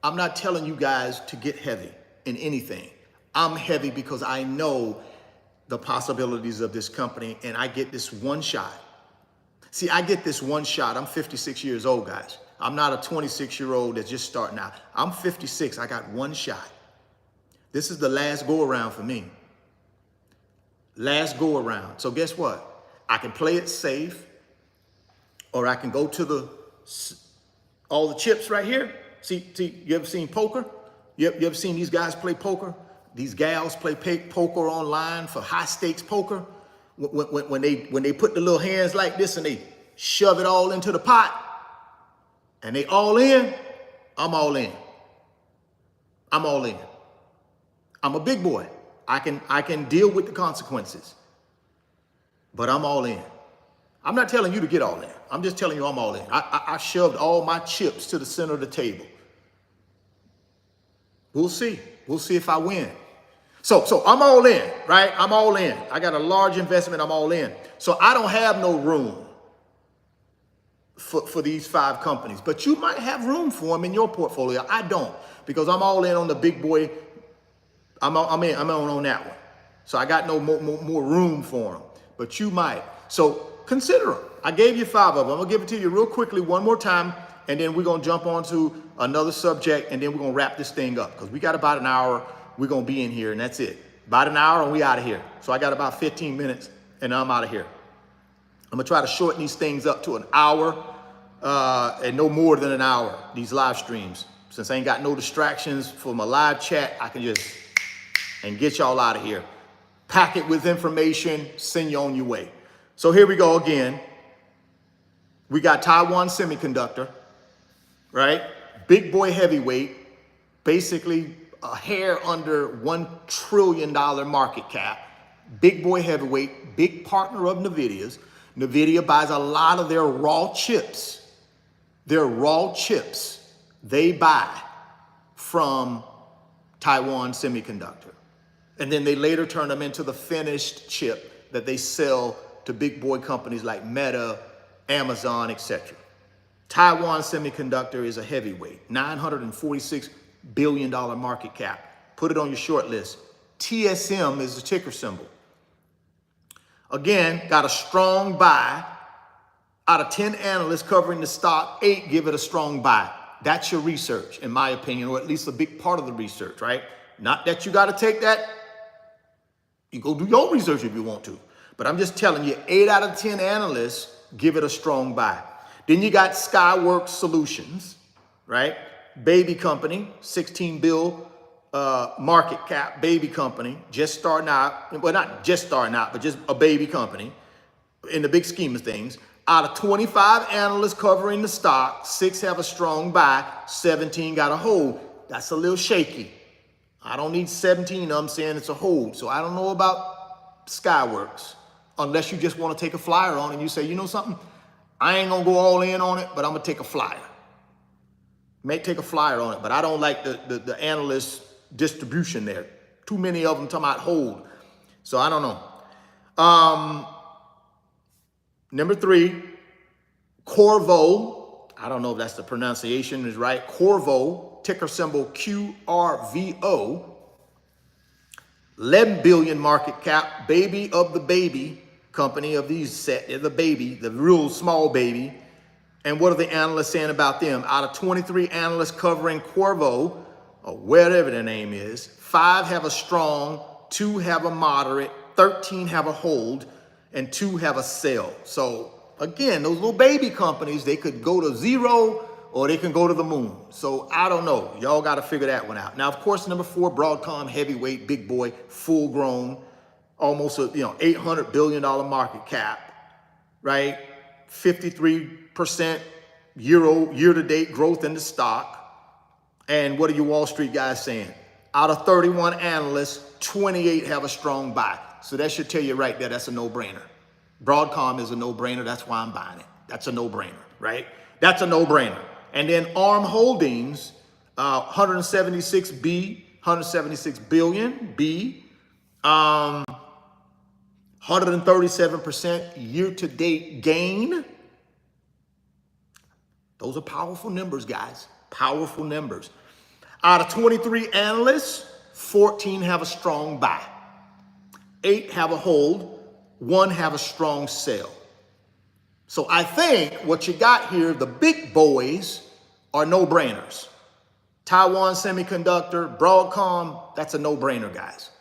I'm not telling you guys to get heavy in anything. I'm heavy because I know the possibilities of this company, and I get this one shot. See, I get this one shot. I'm 56 years old, guys. I'm not a 26-year-old that's just starting out. I'm 56. I got one shot. This is the last go around for me. Last go around. So guess what? I can play it safe, or I can go to all the chips right here. See, you ever seen poker? You ever seen these guys play poker? These gals play poker online for high stakes poker. When they put the little hands like this and they shove it all into the pot and they all in, I'm all in. I'm all in. I'm a big boy. I can deal with the consequences, but I'm all in. I'm not telling you to get all in. I'm just telling you I'm all in. I shoved all my chips to the center of the table. We'll see. We'll see if I win. So I'm all in, right? I'm all in. I got a large investment. I'm all in. So I don't have no room for these 5 companies, but you might have room for them in your portfolio. I don't, because I'm all in on the big boy. I'm on that one. So I got no more room for them, but you might. So consider them. I gave you 5 of them. I'm gonna give it to you real quickly one more time, and then we're gonna jump on to another subject, and then we're gonna wrap this thing up, because we got about an hour. We're gonna be in here, and that's it. About an hour, and we out of here. So I got about 15 minutes, and I'm out of here. I'm gonna try to shorten these things up to an hour, and no more than an hour, these live streams. Since I ain't got no distractions for my live chat, I can just and get y'all out of here. Pack it with information, send you on your way. So here we go again. We got Taiwan Semiconductor, right? Big boy heavyweight, basically a hair under $1 trillion market cap. Big boy heavyweight, big partner of Nvidia's. Nvidia buys a lot of their raw chips. Their raw chips they buy from Taiwan Semiconductor. And then they later turn them into the finished chip that they sell to big boy companies like Meta, Amazon, etc. Taiwan Semiconductor is a heavyweight, $946 billion market cap. Put it on your short list. TSM is the ticker symbol. Again, got a strong buy. Out of 10 analysts covering the stock, 8 give it a strong buy. That's your research, in my opinion, or at least a big part of the research, right? Not that you got to take that. You go do your research if you want to. But I'm just telling you, 8 out of 10 analysts give it a strong buy. Then you got Skyworks Solutions, right? Baby company, 16 bill market cap, baby company, just starting out. Well, not just starting out, but just a baby company in the big scheme of things. Out of 25 analysts covering the stock, 6 have a strong buy, 17 got a hold. That's a little shaky. I don't need 17 of them saying it's a hold. So I don't know about Skyworks, unless you just want to take a flyer on it and you say, you know something? I ain't going to go all in on it, but I'm going to take a flyer. May take a flyer on it, but I don't like the analyst distribution there. Too many of them talking about hold. So I don't know. Number 3, Qorvo. I don't know if that's the pronunciation is right. Qorvo, ticker symbol QRVO. 11 billion market cap, baby of the baby company of these set. They're the baby, the real small baby. And what are the analysts saying about them? Out of 23 analysts covering Qorvo, or whatever their name is, 5 have a strong, 2 have a moderate, 13 have a hold, and 2 have a sell. So again, those little baby companies, they could go to 0 or they can go to the moon. So I don't know. Y'all got to figure that one out. Now, of course, number 4, Broadcom, heavyweight, big boy, full grown, almost a $800 billion market cap, right? 53% year-to-date growth in the stock. And what are you Wall Street guys saying? Out of 31 analysts, 28 have a strong buy. So that should tell you right there, that's a no-brainer. Broadcom is a no-brainer. That's why I'm buying it. That's a no-brainer, right? That's a no-brainer. And then ARM Holdings, 176 billion, B, 137% year-to-date gain. Those are powerful numbers, guys. Powerful numbers. Out of 23 analysts, 14 have a strong buy. 8 have a hold. 1 have a strong sell. So I think what you got here, the big boys are no-brainers. Taiwan Semiconductor, Broadcom, that's a no-brainer, guys.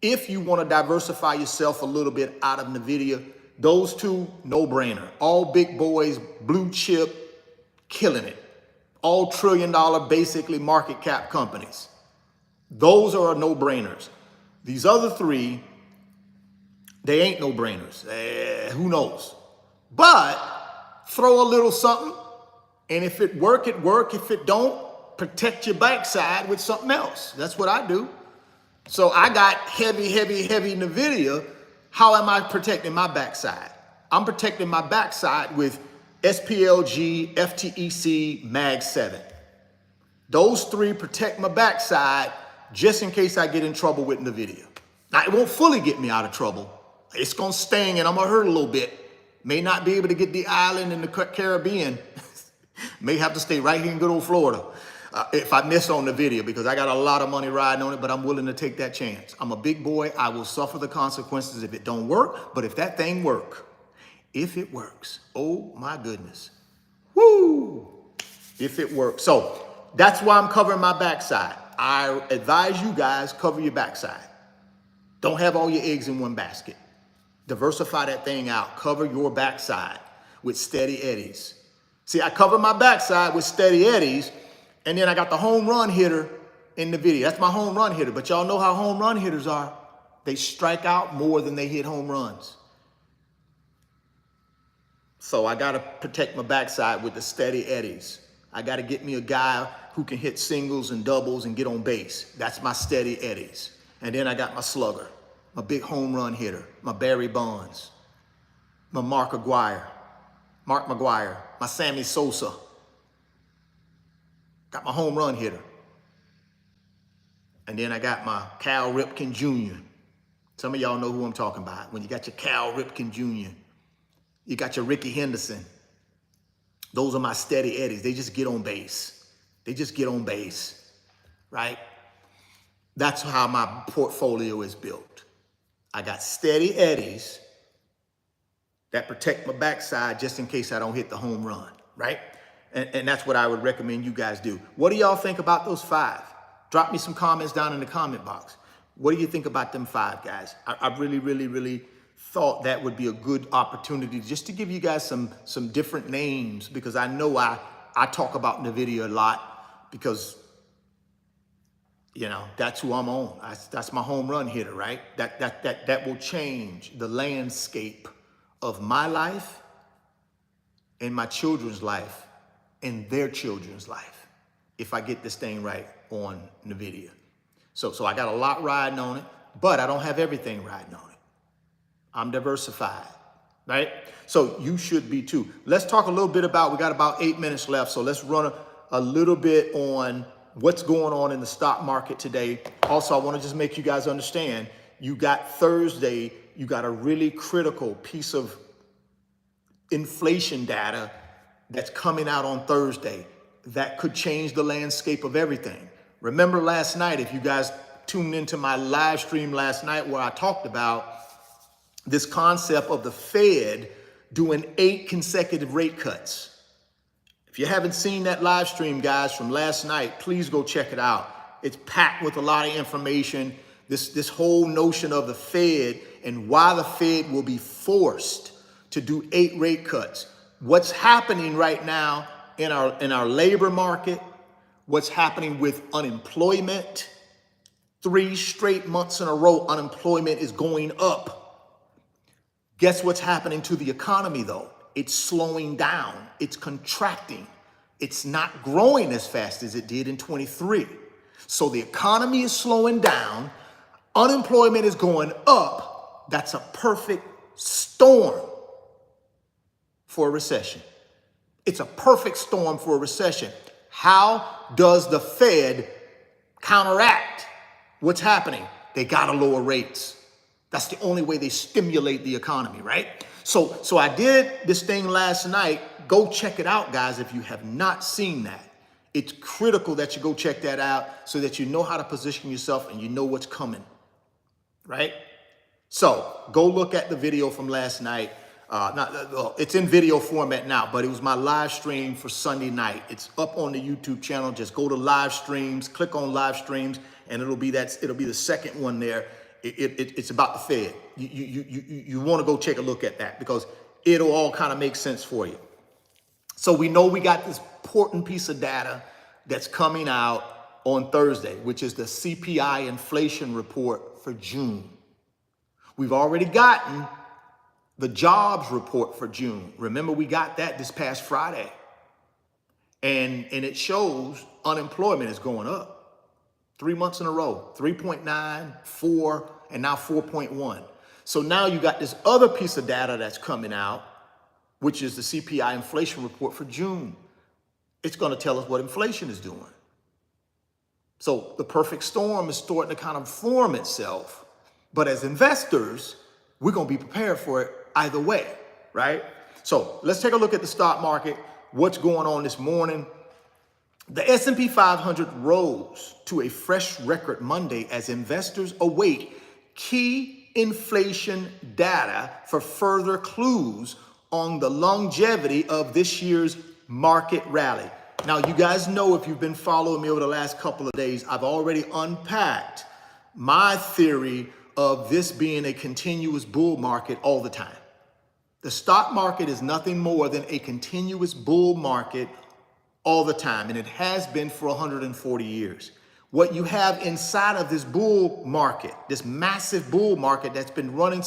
If you want to diversify yourself a little bit out of Nvidia, those 2, no-brainer. All big boys, blue chip, killing it. All trillion-dollar, basically, market cap companies. Those are no-brainers. These other 3, they ain't no-brainers. Who knows? But throw a little something, and if it work, it work. If it don't, protect your backside with something else. That's what I do. So I got heavy Nvidia. How am I protecting my backside? I'm protecting my backside with SPLG, FTEC, Mag 7. Those three protect my backside just in case I get in trouble with Nvidia. Now, it won't fully get me out of trouble. It's going to sting and I'm going to hurt a little bit. May not be able to get the island in the Caribbean. May have to stay right here in good old Florida if I miss on Nvidia, because I got a lot of money riding on it, but I'm willing to take that chance. I'm a big boy. I will suffer the consequences if it don't work. But if that thing if it works, oh my goodness. Woo! If it works. So that's why I'm covering my backside. I advise you guys, cover your backside. Don't have all your eggs in one basket. Diversify that thing out. Cover your backside with steady eddies. See, I cover my backside with steady eddies, and then I got the home run hitter in Nvidia. That's my home run hitter. But y'all know how home run hitters are. They strike out more than they hit home runs. So I got to protect my backside with the steady eddies. I got to get me a guy who can hit singles and doubles and get on base. That's my steady eddies. And then I got my slugger, my big home run hitter, my Barry Bonds, my Mark McGwire, my Sammy Sosa. Got my home run hitter. And then I got my Cal Ripken Jr. Some of y'all know who I'm talking about. When you got your Cal Ripken Jr., you got your Ricky Henderson. Those are my steady eddies. They just get on base. They just get on base, right? That's how my portfolio is built. I got steady eddies that protect my backside just in case I don't hit the home run, right? And that's what I would recommend you guys do. What do y'all think about those 5? Drop me some comments down in the comment box. What do you think about them 5, guys? I really thought that would be a good opportunity just to give you guys some different names, because I know I talk about Nvidia a lot because, you know, that's who I'm on. That's my home run hitter, right? That will change the landscape of my life and my children's life and their children's life if I get this thing right on Nvidia. So I got a lot riding on it, but I don't have everything riding on it. I'm diversified, right? So you should be too. Let's talk a little bit about, we got about 8 minutes left, so let's run a little bit on what's going on in the stock market today. Also, I want to just make you guys understand, you got Thursday, you got a really critical piece of inflation data that's coming out on Thursday that could change the landscape of everything. Remember last night, if you guys tuned into my live stream last night where I talked about this concept of the Fed doing 8 consecutive rate cuts. If you haven't seen that live stream, guys, from last night, please go check it out. It's packed with a lot of information. This whole notion of the Fed and why the Fed will be forced to do 8 rate cuts. What's happening right now in our labor market, what's happening with unemployment. 3 straight months in a row, unemployment is going up. Guess what's happening to the economy though? It's slowing down, it's contracting. It's not growing as fast as it did in 23. So the economy is slowing down, unemployment is going up. That's a perfect storm for a recession. It's a perfect storm for a recession. How does the Fed counteract what's happening? They gotta lower rates. That's the only way they stimulate the economy, right? So I did this thing last night. Go check it out, guys, if you have not seen that. It's critical that you go check that out so that you know how to position yourself and you know what's coming, right? So go look at the video from last night. It's in video format now, but it was my live stream for Sunday night. It's up on the YouTube channel. Just go to live streams, click on live streams, and it'll be the second one there. It's about the Fed. You want to go take a look at that because it'll all kind of make sense for you. So we know we got this important piece of data that's coming out on Thursday, which is the CPI inflation report for June. We've already gotten the jobs report for June. Remember, we got that this past Friday. And it shows unemployment is going up. 3 months in a row, 3.9, 4, and now 4.1. So now you got this other piece of data that's coming out, which is the CPI inflation report for June. It's going to tell us what inflation is doing. So the perfect storm is starting to kind of form itself. But as investors, we're going to be prepared for it either way, right? So let's take a look at the stock market. What's going on this morning? The S&P 500 rose to a fresh record Monday as investors await key inflation data for further clues on the longevity of this year's market rally. Now, you guys know, if you've been following me over the last couple of days, I've already unpacked my theory of this being a continuous bull market all the time. The stock market is nothing more than a continuous bull market all the time, and it has been for 140 years. What you have inside of this bull market, this massive bull market that's been running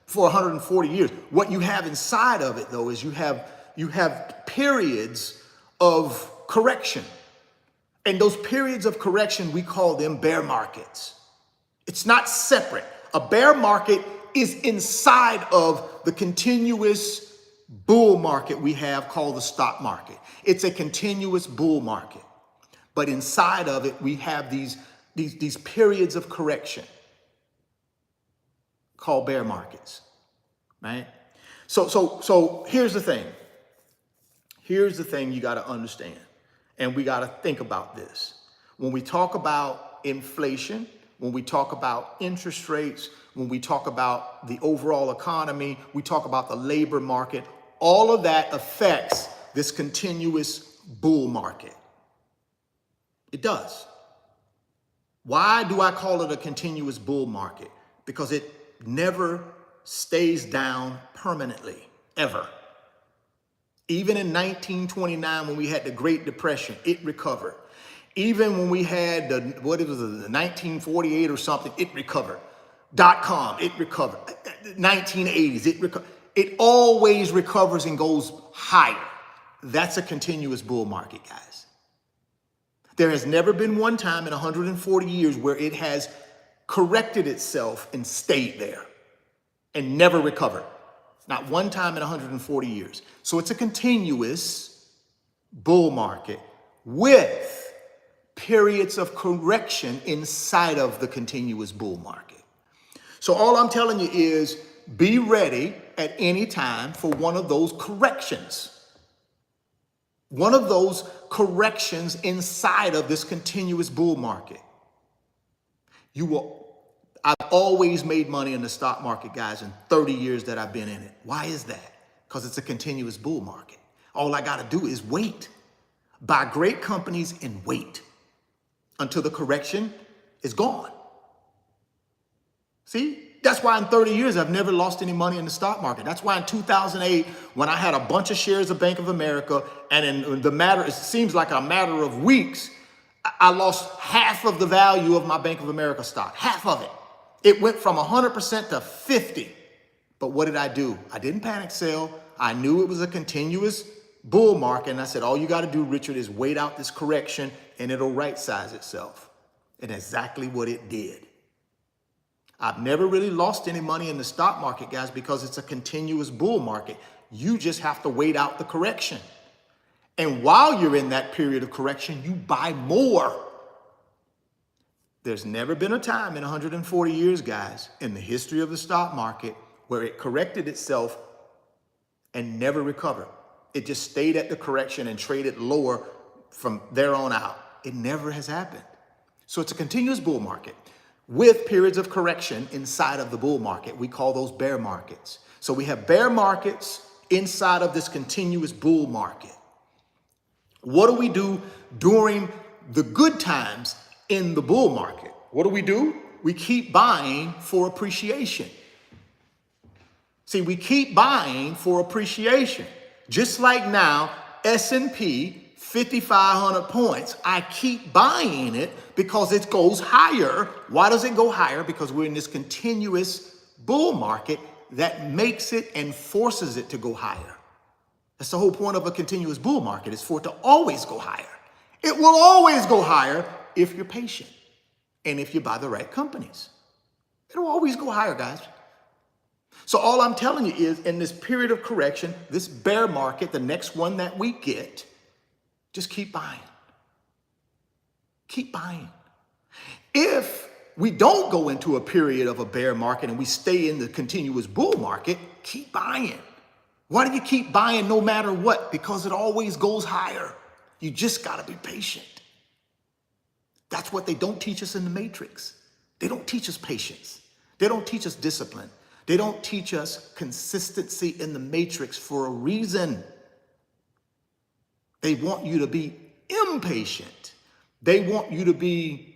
for 140 years, what you have inside of it, though, is you have periods of correction. And those periods of correction, we call them bear markets. It's not separate. A bear market is inside of the continuous bull market we have called the stock market. It's a continuous bull market. But inside of it, we have these periods of correction called bear markets, right? So here's the thing. Here's the thing you got to understand, and we got to think about this. When we talk about inflation, when we talk about interest rates, when we talk about the overall economy, we talk about the labor market, all of that affects this continuous bull market. It does. Why do I call it a continuous bull market? Because it never stays down permanently, ever. Even in 1929, when we had the Great Depression, it recovered. Even when we had the 1948 or something, it recovered. .com, it recovered. 1980s, it recovered. It always recovers and goes higher. That's a continuous bull market, guys. There has never been one time in 140 years where it has corrected itself and stayed there and never recovered. Not one time in 140 years. So it's a continuous bull market with periods of correction inside of the continuous bull market. So all I'm telling you is be ready at any time for one of those corrections. One of those corrections inside of this continuous bull market. I've always made money in the stock market, guys, in 30 years that I've been in it. Why is that? Because it's a continuous bull market. All I got to do is wait. Buy great companies and wait until the correction is gone. See? That's why in 30 years, I've never lost any money in the stock market. That's why in 2008, when I had a bunch of shares of Bank of America, and it seems like a matter of weeks, I lost half of the value of my Bank of America stock, half of it. It went from 100% to 50. But what did I do? I didn't panic sell. I knew it was a continuous bull market. And I said, all you got to do, Richard, is wait out this correction and it'll right size itself. And exactly what it did. I've never really lost any money in the stock market, guys, because it's a continuous bull market. You just have to wait out the correction. And while you're in that period of correction, you buy more. There's never been a time in 140 years, guys, in the history of the stock market where it corrected itself and never recovered. It just stayed at the correction and traded lower from there on out. It never has happened. So it's a continuous bull market with periods of correction inside of the bull market. We call those bear markets. So we have bear markets inside of this continuous bull market. What do we do during the good times in the bull market? What do? We keep buying for appreciation. See, we keep buying for appreciation. Just like now, S&P 5,500 points, I keep buying it because it goes higher. Why does it go higher? Because we're in this continuous bull market that makes it and forces it to go higher. That's the whole point of a continuous bull market, is for it to always go higher. It will always go higher if you're patient and if you buy the right companies. It'll always go higher, guys. So all I'm telling you is, in this period of correction, this bear market, the next one that we get, just keep buying. Keep buying. If we don't go into a period of a bear market and we stay in the continuous bull market, keep buying. Why do you keep buying no matter what? Because it always goes higher. You just got to be patient. That's what they don't teach us in the matrix. They don't teach us patience. They don't teach us discipline. They don't teach us consistency in the matrix for a reason. They want you to be impatient. They want you to be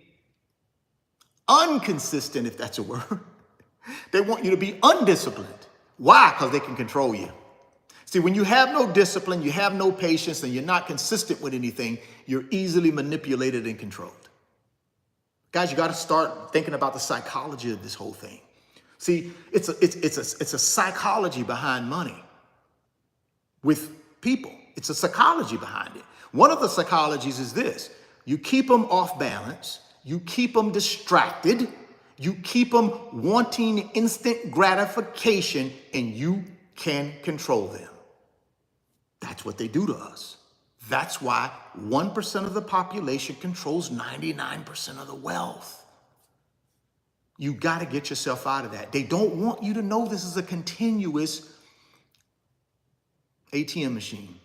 inconsistent, if that's a word. They want you to be undisciplined. Why? Because they can control you. See, when you have no discipline, you have no patience, and you're not consistent with anything, you're easily manipulated and controlled. Guys, you got to start thinking about the psychology of this whole thing. See, it's a psychology behind money with people. It's a psychology behind it. One of the psychologies is this: you keep them off balance, you keep them distracted, you keep them wanting instant gratification, and you can control them. That's what they do to us. That's why 1% of the population controls 99% of the wealth. You got to get yourself out of that. They don't want you to know this is a continuous ATM machine.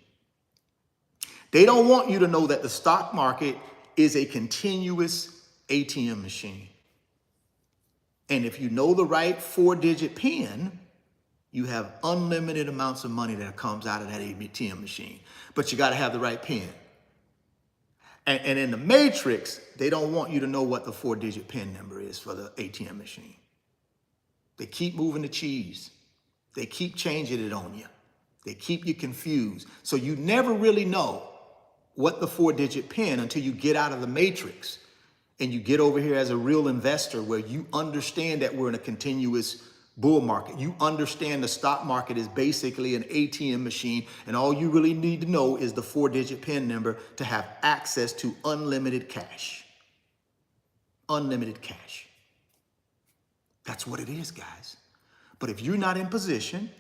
They don't want you to know that the stock market is a continuous ATM machine. And if you know the right 4-digit PIN, you have unlimited amounts of money that comes out of that ATM machine. But you got to have the right PIN. And in the matrix, they don't want you to know what the 4-digit PIN number is for the ATM machine. They keep moving the cheese. They keep changing it on you. They keep you confused. So you never really know what the 4-digit PIN until you get out of the matrix and you get over here as a real investor, where you understand that we're in a continuous bull market. You understand the stock market is basically an ATM machine, and all you really need to know is the 4-digit PIN number to have access to unlimited cash. Unlimited cash. That's what it is, guys. But if you're not in position,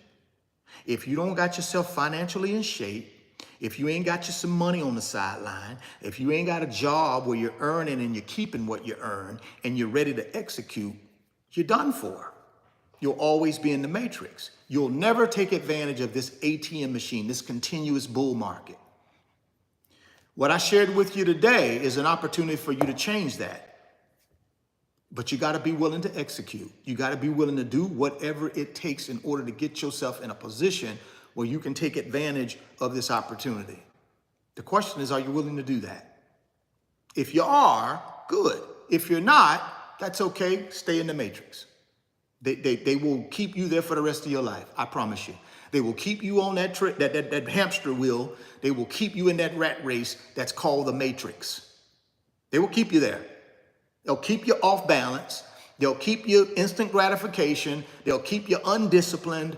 if you don't got yourself financially in shape, if you ain't got you some money on the sideline, if you ain't got a job where you're earning and you're keeping what you earn and you're ready to execute, you're done for. You'll always be in the matrix. You'll never take advantage of this ATM machine, this continuous bull market. What I shared with you today is an opportunity for you to change that. But you got to be willing to execute. You got to be willing to do whatever it takes in order to get yourself in a position where you can take advantage of this opportunity. The question is, are you willing to do that? If you are, good. If you're not, that's okay. Stay in the matrix. They will keep you there for the rest of your life. I promise you. They will keep you on that that hamster wheel. They will keep you in that rat race that's called the matrix. They will keep you there. They'll keep you off balance. They'll keep you instant gratification. They'll keep you undisciplined.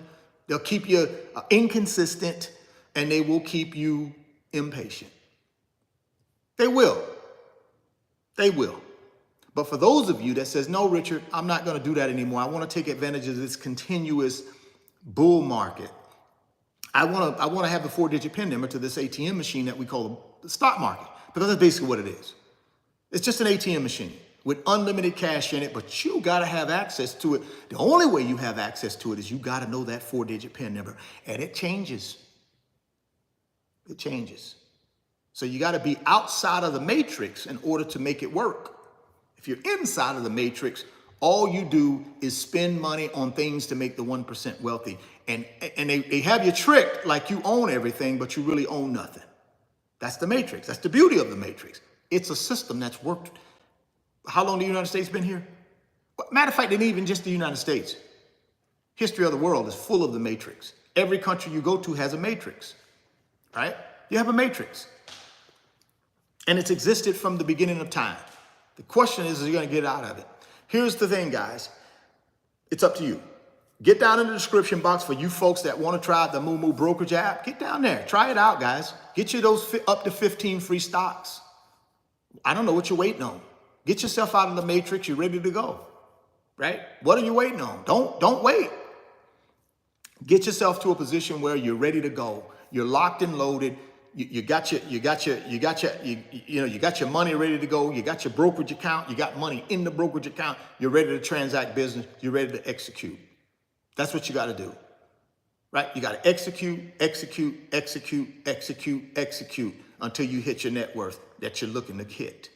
They'll keep you inconsistent, and they will keep you impatient. They will. They will. But for those of you that says, no, Richard, I'm not going to do that anymore. I want to take advantage of this continuous bull market. I want to have the 4-digit PIN number to this ATM machine that we call the stock market, because that's basically what it is. It's just an ATM machine with unlimited cash in it, but you got to have access to it. The only way you have access to it is you got to know that 4-digit PIN number, and it changes. It changes. So you got to be outside of the matrix in order to make it work. If you're inside of the matrix, all you do is spend money on things to make the 1% wealthy. And they have you tricked like you own everything, but you really own nothing. That's the matrix. That's the beauty of the matrix. It's a system that's worked. How long the United States been here? Matter of fact, it ain't even just the United States. History of the world is full of the matrix. Every country you go to has a matrix, right? You have a matrix. And it's existed from the beginning of time. The question is you're going to get out of it. Here's the thing, guys. It's up to you. Get down in the description box for you folks that want to try out the Moomoo brokerage app. Get down there. Try it out, guys. Get you those up to 15 free stocks. I don't know what you're waiting on. Get yourself out of the matrix. You're ready to go, right? What are you waiting on? Don't wait. Get yourself to a position where you're ready to go. You're locked and loaded. You got your money ready to go. You got your brokerage account. You got money in the brokerage account. You're ready to transact business. You're ready to execute. That's what you got to do, right? You got to execute until you hit your net worth that you're looking to hit.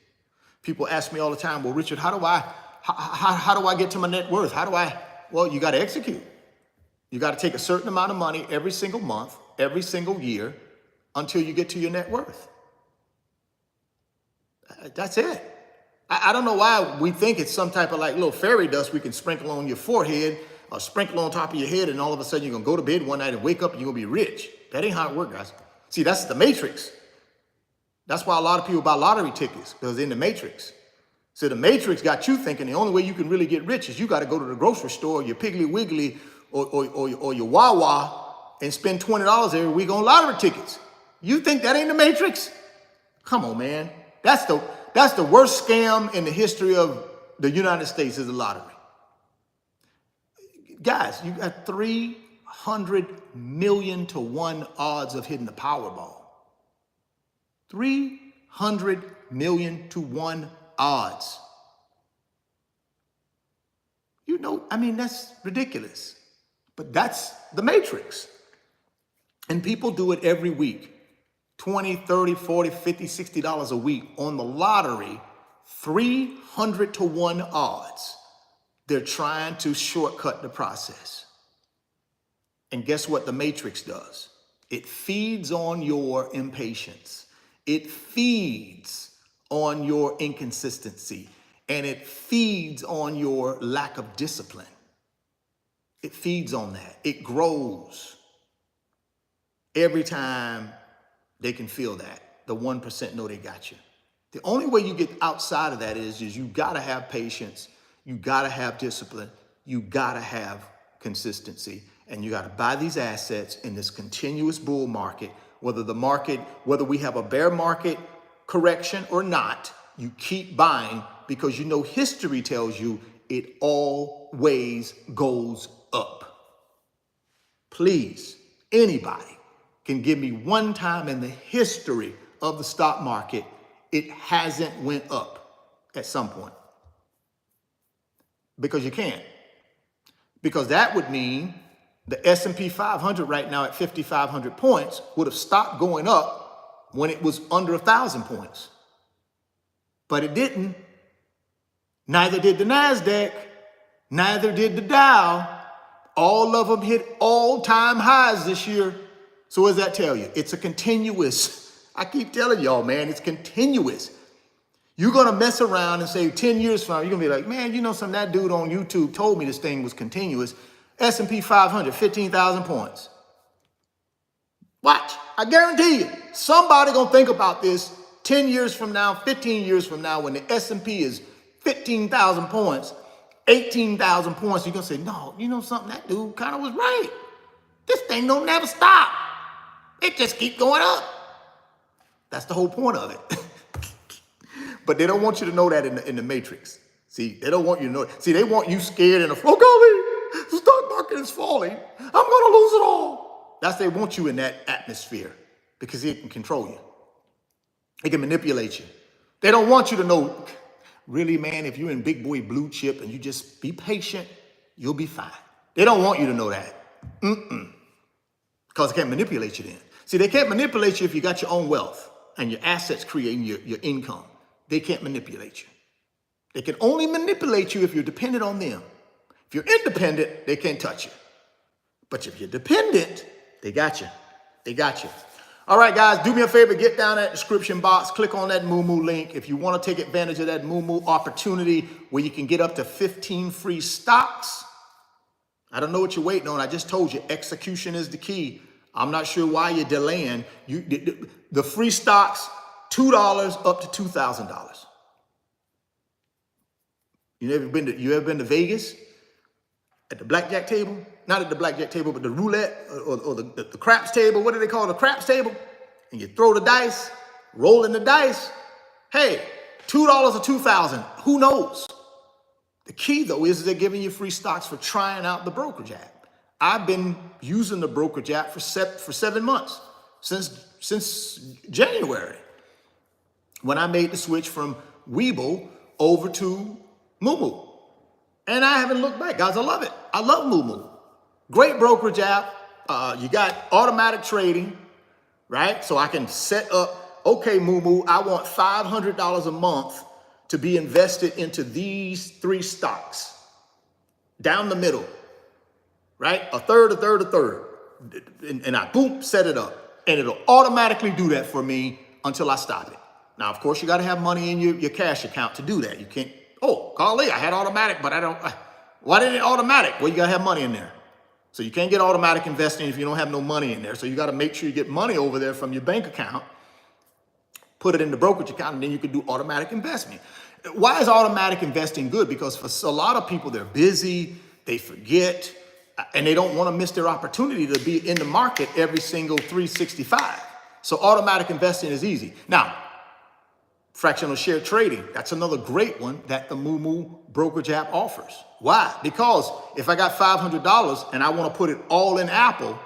People ask me all the time, well, Richard, how do I get to my net worth? Well, you got to execute. You got to take a certain amount of money every single month, every single year until you get to your net worth. That's it. I don't know why we think it's some type of like little fairy dust we can sprinkle on your forehead or sprinkle on top of your head, and all of a sudden you're going to go to bed one night and wake up and you're going to be rich. That ain't how it works, guys. See, that's the matrix. That's why a lot of people buy lottery tickets, because they're in the matrix. So the matrix got you thinking the only way you can really get rich is you got to go to the grocery store, your Piggly Wiggly or your Wawa, and spend $20 every week on lottery tickets. You think that ain't the matrix? Come on, man. That's the worst scam in the history of the United States is the lottery. Guys, you got 300 million to 1 odds of hitting the Powerball. 300 million to 1 odds. You know, I mean, that's ridiculous. But that's the matrix. And people do it every week. $20, $30, $40, $50, $60 a week on the lottery, 300 to 1 odds. They're trying to shortcut the process. And guess what the matrix does? It feeds on your impatience. It feeds on your inconsistency. And it feeds on your lack of discipline. It feeds on that. It grows every time they can feel that. The 1% know they got you. The only way you get outside of that is you got to have patience. You got to have discipline. You got to have consistency. And you got to buy these assets in this continuous bull market, whether we have a bear market correction or not, you keep buying because you know history tells you it always goes up. Please, anybody can give me one time in the history of the stock market it hasn't went up at some point. Because you can't. Because that would mean the S&P 500 right now at 5,500 points would have stopped going up when it was under 1,000 points. But it didn't. Neither did the NASDAQ. Neither did the Dow. All of them hit all-time highs this year. So what does that tell you? It's a continuous. I keep telling y'all, man, it's continuous. You're going to mess around and say 10 years from now, you're going to be like, man, you know something, that dude on YouTube told me this thing was continuous. S&P 500, 15,000 points. Watch. I guarantee you, somebody going to think about this 10 years from now, 15 years from now, when the S&P is 15,000 points, 18,000 points, you're going to say, no, you know something, that dude kind of was right. This thing don't never stop. It just keep going up. That's the whole point of it. But they don't want you to know that in the matrix. See, they don't want you to know it. See, they want you scared and, oh, golly, the stock market is falling. I'm going to lose it all. They want you in that atmosphere because it can control you. It can manipulate you. They don't want you to know, really, man, if you're in big boy blue chip and you just be patient, you'll be fine. They don't want you to know that. Because they can't manipulate you then. See, they can't manipulate you if you got your own wealth and your assets creating your income. They can't manipulate you. They can only manipulate you if you're dependent on them. If you're independent, they can't touch you. But if you're dependent, they got you. They got you. All right, guys, do me a favor. Get down that description box. Click on that Moomoo link. If you want to take advantage of that Moomoo opportunity where you can get up to 15 free stocks. I don't know what you're waiting on. I just told you execution is the key. I'm not sure why you're delaying. The free stocks, $2 up to $2,000. You ever been to Vegas at the blackjack table? not at the blackjack table, but the roulette or the craps table. What do they call it? The craps table? And you throw the dice, rolling the dice. Hey, $2 or $2,000, who knows? The key though is they're giving you free stocks for trying out the brokerage app. I've been using the brokerage app for 7 months, since January, when I made the switch from Webull over to Moomoo. And I haven't looked back, guys. I love it. I love Moomoo. Great brokerage app. You got automatic trading, right? So I can set up, okay, Moomoo, I want $500 a month to be invested into these 3 stocks down the middle, right? A third. And I boom, set it up. And it'll automatically do that for me until I stop it. Now, of course, you got to have money in your cash account to do that. You can't, oh, golly, I had automatic, but why didn't it automatic? Well, you got to have money in there. So you can't get automatic investing if you don't have no money in there. So you got to make sure you get money over there from your bank account, put it in the brokerage account, and then you can do automatic investment. Why is automatic investing good? Because for a lot of people, they're busy, they forget, and they don't want to miss their opportunity to be in the market every single 365. So automatic investing is easy. Now, fractional share trading, that's another great one that the Moomoo brokerage app offers. Why? Because if I got $500 and I want to put it all in Apple,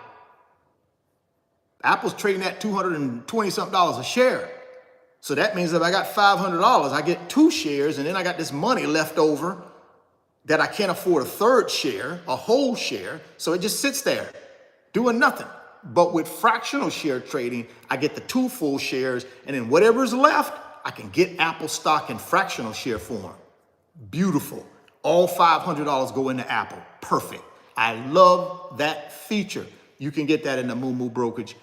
Apple's trading at $220 something a share. So that means if I got $500, I get 2 shares, and then I got this money left over that I can't afford a third share, a whole share. So it just sits there doing nothing. But with fractional share trading, I get the 2 full shares, and then whatever's left, I can get Apple stock in fractional share form. Beautiful. All $500 go into Apple. Perfect. I love that feature. You can get that in the Moomoo brokerage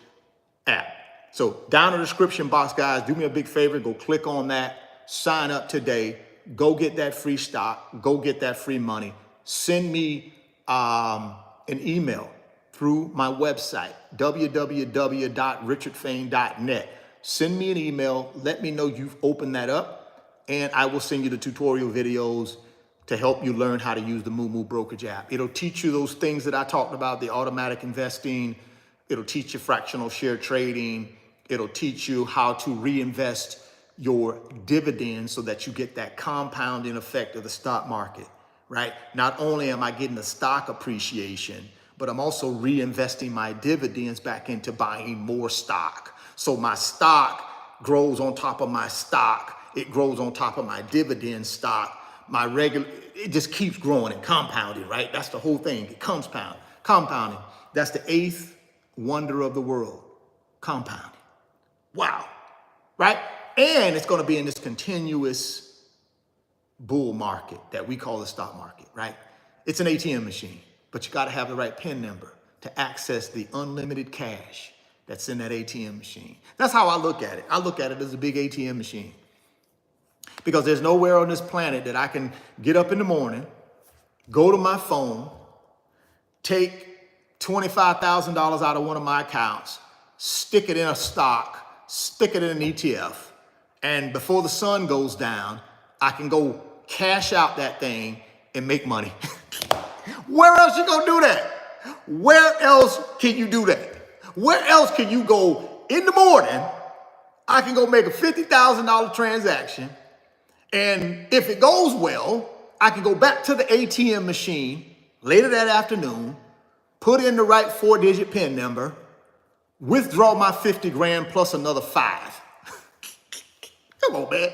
app. So down in the description box, guys, do me a big favor. Go click on that. Sign up today. Go get that free stock. Go get that free money. Send me an email through my website, www.richardfain.net. Send me an email. Let me know you've opened that up, and I will send you the tutorial videos to help you learn how to use the Moomoo brokerage app. It'll teach you those things that I talked about, the automatic investing. It'll teach you fractional share trading. It'll teach you how to reinvest your dividends so that you get that compounding effect of the stock market, right? Not only am I getting the stock appreciation, but I'm also reinvesting my dividends back into buying more stock. So my stock grows on top of my stock. It grows on top of my dividend stock. It just keeps growing and compounding, right? That's the whole thing. It compounding. That's the 8th wonder of the world, compounding. Wow, right? And it's going to be in this continuous bull market that we call the stock market, right? It's an ATM machine, but you got to have the right PIN number to access the unlimited cash that's in that ATM machine. That's how I look at it. I look at it as a big ATM machine, because there's nowhere on this planet that I can get up in the morning, go to my phone, take $25,000 out of one of my accounts, stick it in a stock, stick it in an ETF, and before the sun goes down, I can go cash out that thing and make money. Where else you gonna do that? Where else can you do that? Where else can you go in the morning? I can go make a $50,000 transaction, and if it goes well, I can go back to the ATM machine later that afternoon, put in the right 4-digit PIN number, withdraw my 50 grand plus another 5. Come on, man.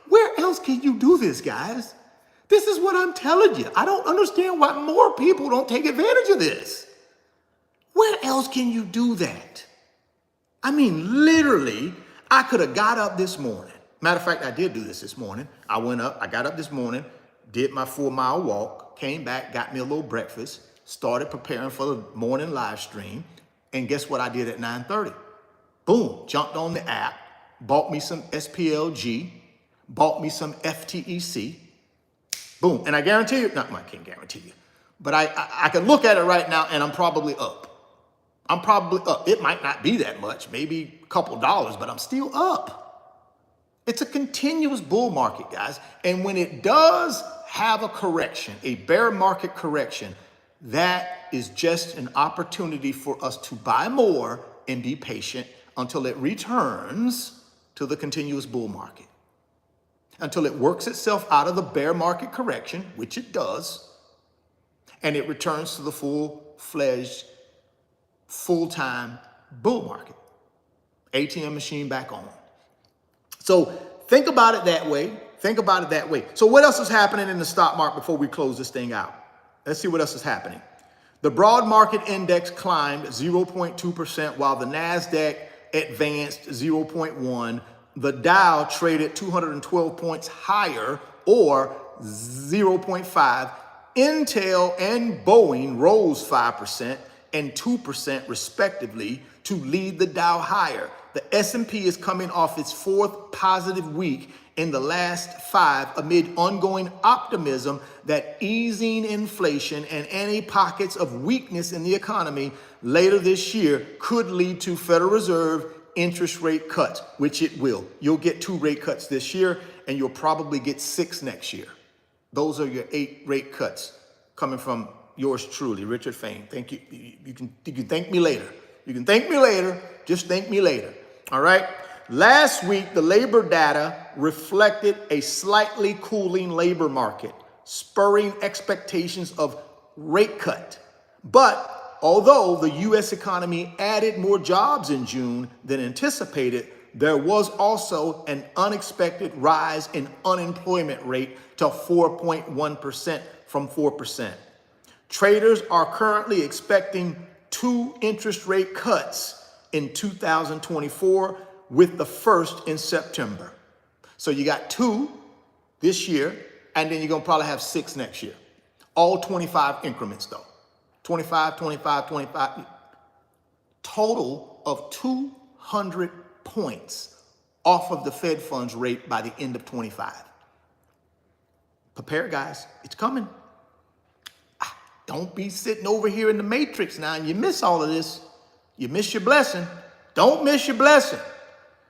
Where else can you do this, guys? This is what I'm telling you. I don't understand why more people don't take advantage of this. Where else can you do that? I mean, literally, I could have got up this morning. Matter of fact, I did do this morning. I got up this morning, did my 4-mile walk, came back, got me a little breakfast, started preparing for the morning live stream, and guess what I did at 9:30? Boom, jumped on the app, bought me some SPLG, bought me some FTEC, boom. And I guarantee you, I can't guarantee you, but I can look at it right now and I'm probably up. I'm probably up. It might not be that much, maybe a couple dollars, but I'm still up. It's a continuous bull market, guys. And when it does have a correction, a bear market correction, that is just an opportunity for us to buy more and be patient until it returns to the continuous bull market. Until it works itself out of the bear market correction, which it does, and it returns to the full-fledged, full-time bull market. ATM machine back on. So think about it that way. Think about it that way. So what else is happening in the stock market before we close this thing out? Let's see what else is happening. The broad market index climbed 0.2%, while the NASDAQ advanced 0.1%. The Dow traded 212 points higher, or 0.5%. Intel and Boeing rose 5% and 2% respectively to lead the Dow higher. The S&P is coming off its fourth positive week in the last 5 amid ongoing optimism that easing inflation and any pockets of weakness in the economy later this year could lead to Federal Reserve interest rate cuts, which it will. You'll get 2 rate cuts this year, and you'll probably get 6 next year. Those are your 8 rate cuts coming from yours truly, Richard Fain. Thank you. You can thank me later. You can thank me later. Just thank me later. All right. Last week, the labor data reflected a slightly cooling labor market, spurring expectations of rate cut. But although the U.S. economy added more jobs in June than anticipated, there was also an unexpected rise in unemployment rate to 4.1% from 4%. Traders are currently expecting 2 interest rate cuts in 2024, with the first in September. So you got 2 this year, and then you're going to probably have 6 next year. All 25 increments though. 25, 25, 25. Total of 200 points off of the Fed funds rate by the end of 25. Prepare, guys. It's coming. Don't be sitting over here in the matrix now and you miss all of this. You miss your blessing. Don't miss your blessing.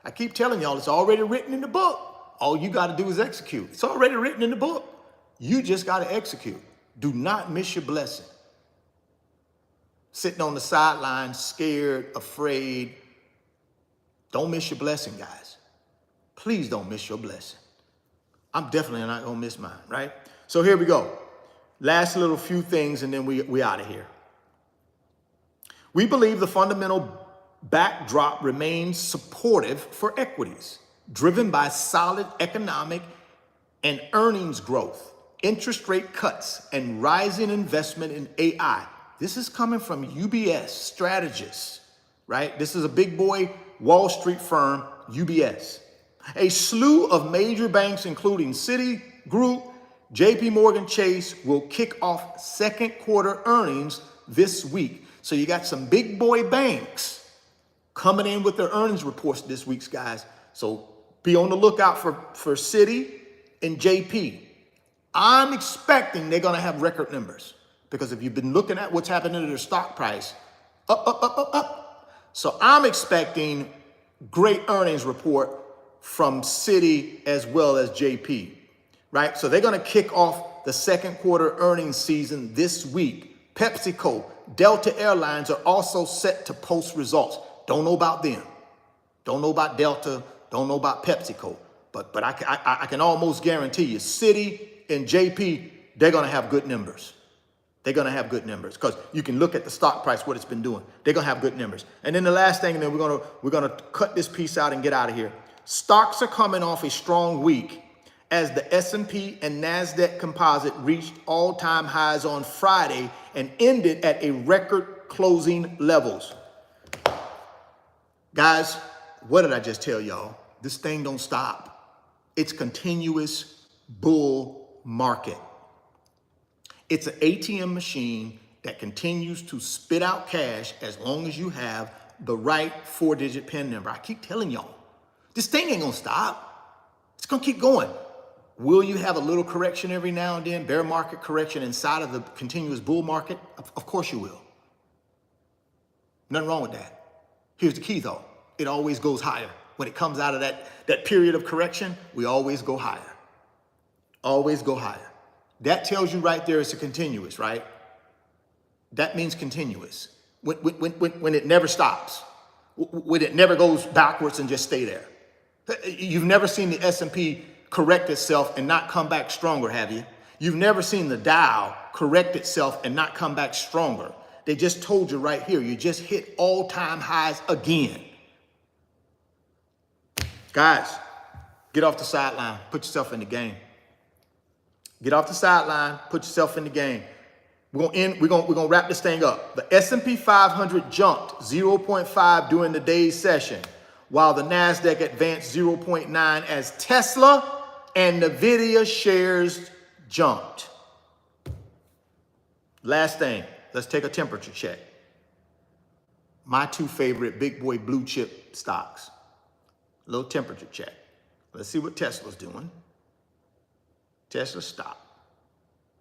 I keep telling y'all, it's already written in the book. All you got to do is execute. It's already written in the book. You just got to execute. Do not miss your blessing. Sitting on the sidelines, scared, afraid. Don't miss your blessing, guys. Please don't miss your blessing. I'm definitely not going to miss mine, right? So here we go. Last little few things, and then we out of here. We believe the fundamental backdrop remains supportive for equities, driven by solid economic and earnings growth, interest rate cuts, and rising investment in AI. This is coming from UBS strategists, right? This is a big boy Wall Street firm, UBS. A slew of major banks, including Citigroup, JP Morgan Chase, will kick off second quarter earnings this week. So you got some big boy banks coming in with their earnings reports this week, guys. So be on the lookout for Citi and JP. I'm expecting they're going to have record numbers because if you've been looking at what's happening to their stock price, up, up, up, up, up. So I'm expecting great earnings report from Citi as well as JP, right? So they're going to kick off the second quarter earnings season this week. PepsiCo, Delta Airlines are also set to post results. Don't know about them. Don't know about Delta. Don't know about PepsiCo. But I can almost guarantee you, Citi and JP, they're going to have good numbers. They're going to have good numbers because you can look at the stock price, what it's been doing. They're going to have good numbers. And then the last thing, and then we're going to cut this piece out and get out of here. Stocks are coming off a strong week as the S&P and NASDAQ composite reached all-time highs on Friday and ended at a record closing levels. Guys, what did I just tell y'all? This thing don't stop. It's continuous bull market. It's an ATM machine that continues to spit out cash as long as you have the right 4-digit PIN number. I keep telling y'all, this thing ain't gonna stop. It's gonna keep going. Will you have a little correction every now and then, bear market correction inside of the continuous bull market? Of course you will. Nothing wrong with that. Here's the key though. It always goes higher. When it comes out of that period of correction, we always go higher. Always go higher. That tells you right there it's a continuous, right? That means continuous. When it never stops, when it never goes backwards and just stay there. You've never seen the S&P correct itself and not come back stronger, have you? You've never seen the Dow correct itself and not come back stronger. They just told you right here, you just hit all-time highs again. Guys, get off the sideline, put yourself in the game. Get off the sideline, put yourself in the game. We're gonna wrap this thing up. The S&P 500 jumped 0.5 during the day's session, while the NASDAQ advanced 0.9 as Tesla and Nvidia shares jumped. Last thing, let's take a temperature check. My two favorite big boy blue chip stocks. A little temperature check. Let's see what Tesla's doing. Tesla stock.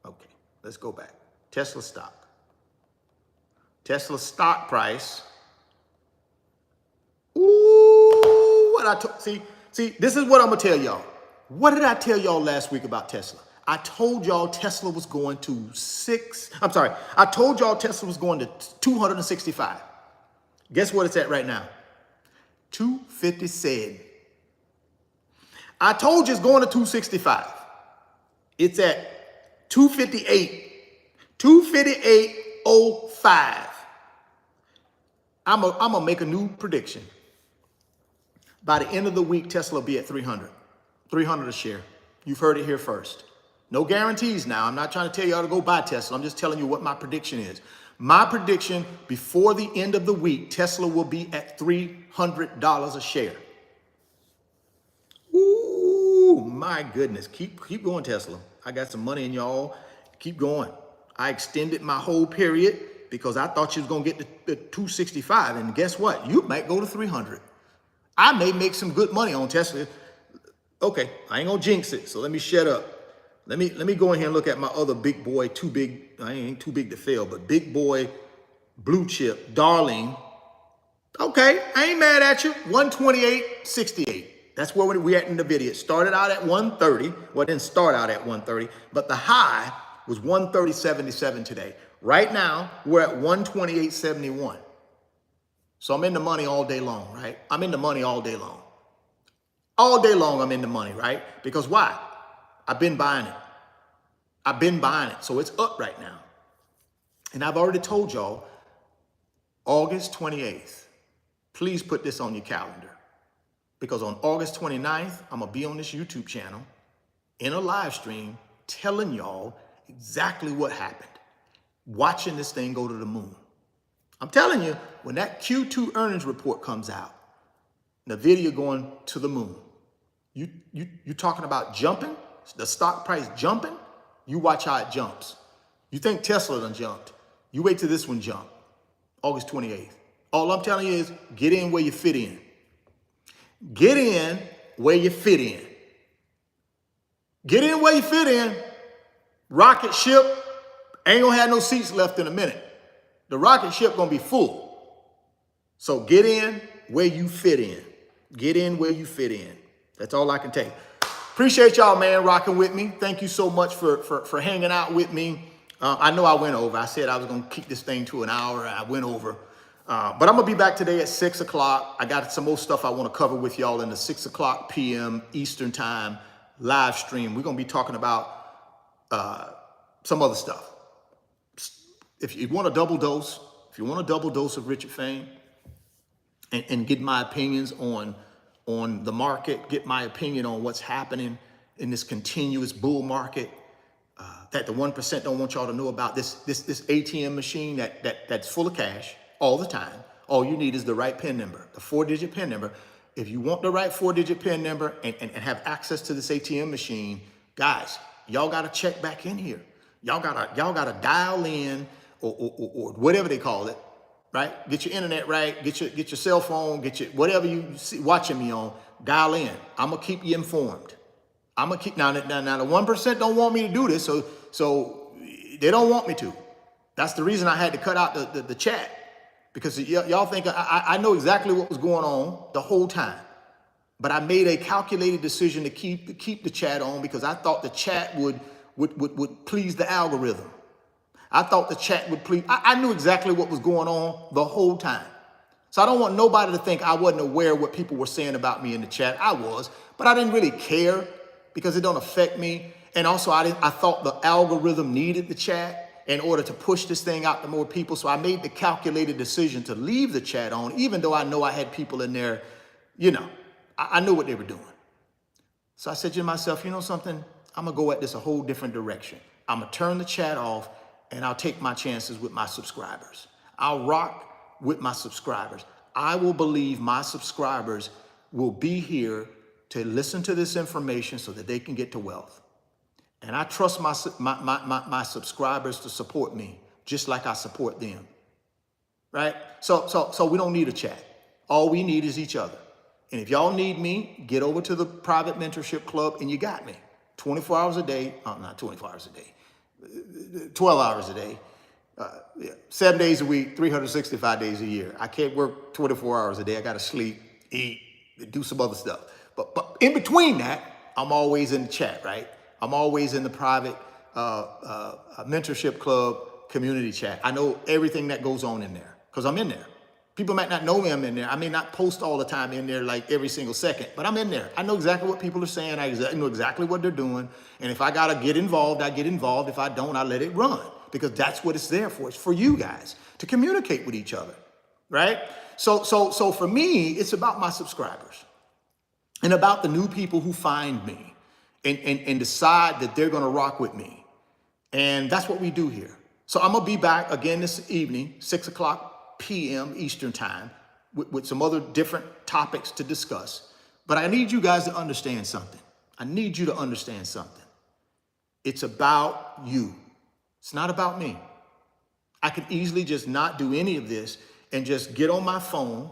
Okay, let's go back. Tesla stock. Tesla stock price. Ooh, what I see, this is what I'm gonna tell y'all. What did I tell y'all last week about Tesla? I told y'all Tesla was going to I told y'all Tesla was going to 265. Guess what it's at right now? 257. I told you it's going to 265. It's at 258. 258.05. I'm gonna make a new prediction. By the end of the week, Tesla will be at 300. 300 a share. You've heard it here first. No guarantees now. I'm not trying to tell y'all to go buy Tesla. I'm just telling you what my prediction is. My prediction, before the end of the week, Tesla will be at $300 a share. Ooh, my goodness. Keep going, Tesla. I got some money in y'all. Keep going. I extended my whole period because I thought you was going to get the 265. And guess what? You might go to 300. I may make some good money on Tesla. Okay, I ain't going to jinx it. So let me shut up. Let me go in here and look at my other big boy, I ain't too big to fail, but big boy, blue chip, darling. Okay, I ain't mad at you. 128.68. That's where we at in Nvidia. It started out at 130. Well, it didn't start out at 130, but the high was 130.77 today. Right now, we're at 128.71. So I'm in the money all day long, right? I'm in the money all day long. All day long, I'm in the money, right? Because why? I've been buying it. I've been buying it. So it's up right now. And I've already told y'all, August 28th, please put this on your calendar. Because on August 29th, I'm going to be on this YouTube channel in a live stream telling y'all exactly what happened. Watching this thing go to the moon. I'm telling you, when that Q2 earnings report comes out, Nvidia going to the moon. You talking about jumping? The stock price jumping? You watch how it jumps. You think Tesla done jumped. You wait till this one jump. August 28th. All I'm telling you is get in where you fit in. Get in where you fit in. Get in where you fit in. Rocket ship ain't gonna have no seats left in a minute. The rocket ship gonna be full. So get in where you fit in. Get in where you fit in. That's all I can tell you. Appreciate y'all, man, rocking with me. Thank you so much for hanging out with me. I know I went over. I said I was gonna keep this thing to an hour. I went over. But I'm gonna be back today at 6 o'clock. I got some more stuff I wanna cover with y'all in the 6 o'clock p.m. Eastern time live stream. We're gonna be talking about some other stuff. If you want a double dose, of Richard Fain and get my opinions on the market, get my opinion on what's happening in this continuous bull market that the 1% don't want y'all to know about, this ATM machine that's full of cash all the time. All you need is the right PIN number, the 4-digit PIN number. If you want the right 4-digit PIN number and have access to this ATM machine, guys, y'all gotta check back in here. Y'all gotta dial in or whatever they call it, right? Get your internet right, get your cell phone, get your whatever you see watching me on, dial in. I'm gonna keep you informed. I'm gonna keep now the 1% don't want me to do this, so they don't want me to. That's the reason I had to cut out the chat, because y'all think I know exactly what was going on the whole time. But I made a calculated decision to keep the chat on because I thought the chat would please the algorithm. I thought the chat would please. I knew exactly what was going on the whole time. So I don't want nobody to think I wasn't aware of what people were saying about me in the chat. I was, but I didn't really care because it don't affect me. And also I thought the algorithm needed the chat in order to push this thing out to more people. So I made the calculated decision to leave the chat on, even though I know I had people in there, I knew what they were doing. So I said to myself, you know something? I'm gonna go at this a whole different direction. I'm gonna turn the chat off and I'll take my chances with my subscribers. I'll rock with my subscribers. I will believe my subscribers will be here to listen to this information so that they can get to wealth. And I trust my subscribers to support me just like I support them, right? So we don't need a chat. All we need is each other. And if y'all need me, get over to the private mentorship club and you got me. 24 hours a day, not 24 hours a day, 12 hours a day, 7 days a week, 365 days a year. I can't work 24 hours a day. I got to sleep, eat, do some other stuff. But in between that, I'm always in the chat, right? I'm always in the private mentorship club community chat. I know everything that goes on in there because I'm in there. People might not know me, I'm in there. I may not post all the time in there like every single second, but I'm in there. I know exactly what people are saying. I know exactly what they're doing. And if I got to get involved, I get involved. If I don't, I let it run because that's what it's there for. It's for you guys to communicate with each other, right? So for me, it's about my subscribers and about the new people who find me and decide that they're going to rock with me. And that's what we do here. So I'm going to be back again this evening, 6:00 p.m. Eastern time with some other different topics to discuss. But I need you guys to understand something. I need you to understand something. It's about you. It's not about me. I could easily just not do any of this and just get on my phone,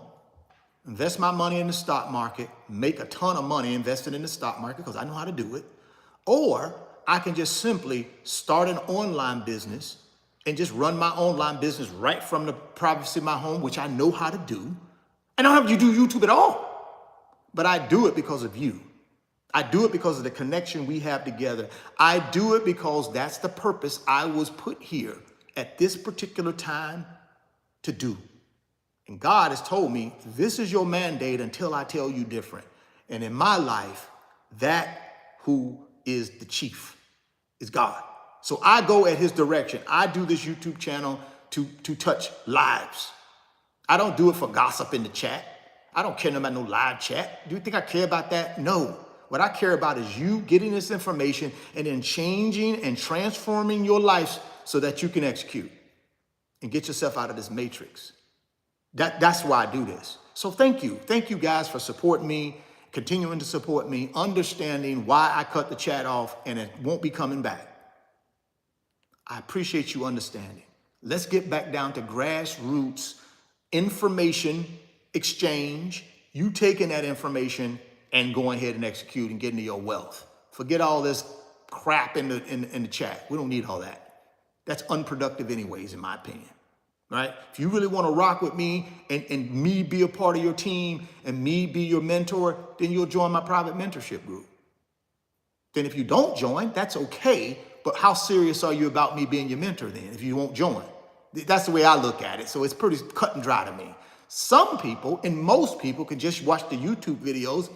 invest my money in the stock market, make a ton of money invested in the stock market because I know how to do it. Or I can just simply start an online business and just run my online business right from the privacy of my home, which I know how to do. And I don't have to do YouTube at all. But I do it because of you. I do it because of the connection we have together. I do it because that's the purpose I was put here at this particular time to do. And God has told me, this is your mandate until I tell you different. And in my life, that who is the chief is God. So I go at his direction. I do this YouTube channel to touch lives. I don't do it for gossip in the chat. I don't care about no live chat. Do you think I care about that? No. What I care about is you getting this information and then changing and transforming your life so that you can execute and get yourself out of this matrix. That's why I do this. So thank you. Thank you guys for supporting me, continuing to support me, understanding why I cut the chat off and it won't be coming back. I appreciate you understanding. Let's get back down to grassroots information exchange, you taking that information and going ahead and executing, getting to your wealth. Forget all this crap in the chat. We don't need all that. That's unproductive anyways, in my opinion, right? If you really want to rock with me and me be a part of your team and me be your mentor, then you'll join my private mentorship group. Then if you don't join, that's okay. But how serious are you about me being your mentor then if you won't join? That's the way I look at it. So it's pretty cut and dry to me. Some people and most people can just watch the YouTube videos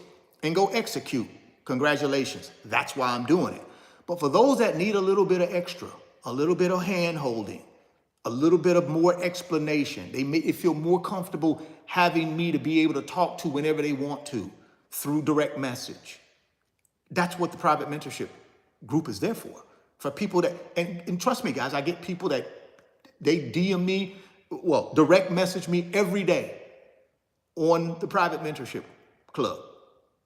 and go execute. Congratulations. That's why I'm doing it. But for those that need a little bit of extra, a little bit of hand holding, a little bit of more explanation, they may feel more comfortable having me to be able to talk to whenever they want to through direct message. That's what the private mentorship group is there for. For people that, and trust me guys, I get people that they DM me, well, direct message me every day on the private mentorship club.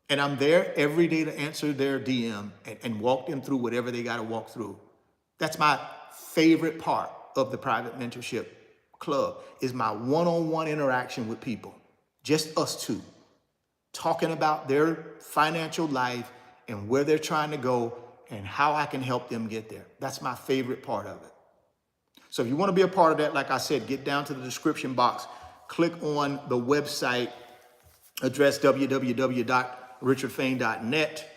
And I'm there every day to answer their DM and walk them through whatever they got to walk through. That's my favorite part of the private mentorship club is my one-on-one interaction with people, just us two, talking about their financial life and where they're trying to go and how I can help them get there. That's my favorite part of it. So if you want to be a part of that, like I said, get down to the description box, click on the website address www.richardfain.net,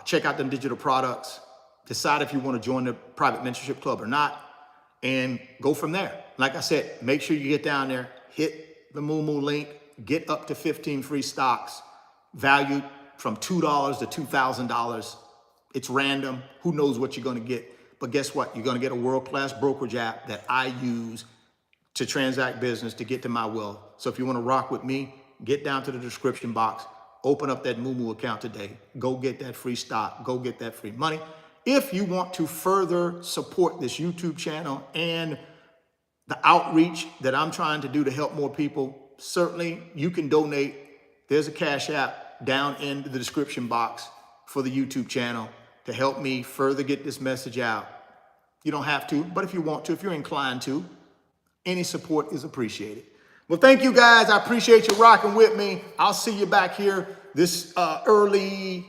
check out them digital products, decide if you want to join the private mentorship club or not, and go from there. Like I said, make sure you get down there, hit the Moomoo link, get up to 15 free stocks, valued from $2 to $2,000. It's random. Who knows what you're going to get? But guess what? You're going to get a world-class brokerage app that I use to transact business, to get to my wealth. So if you want to rock with me, get down to the description box, open up that Moomoo account today, go get that free stock, go get that free money. If you want to further support this YouTube channel and the outreach that I'm trying to do to help more people, certainly you can donate. There's a Cash App down in the description box for the YouTube channel to help me further get this message out. You don't have to, but if you want to, if you're inclined to, any support is appreciated. Well, thank you guys. I appreciate you rocking with me. I'll see you back here this early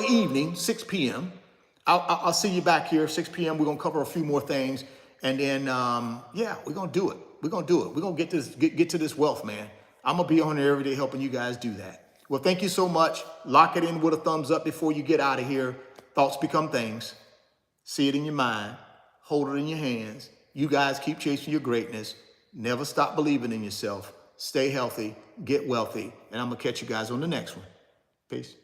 evening, 6 p.m. I'll see you back here, 6 p.m. We're going to cover a few more things. And then, we're going to do it. We're going to do it. We're going to get to this wealth, man. I'm going to be on there every day helping you guys do that. Well, thank you so much. Lock it in with a thumbs up before you get out of here. Thoughts become things. See it in your mind. Hold it in your hands. You guys keep chasing your greatness. Never stop believing in yourself. Stay healthy. Get wealthy. And I'm going to catch you guys on the next one. Peace.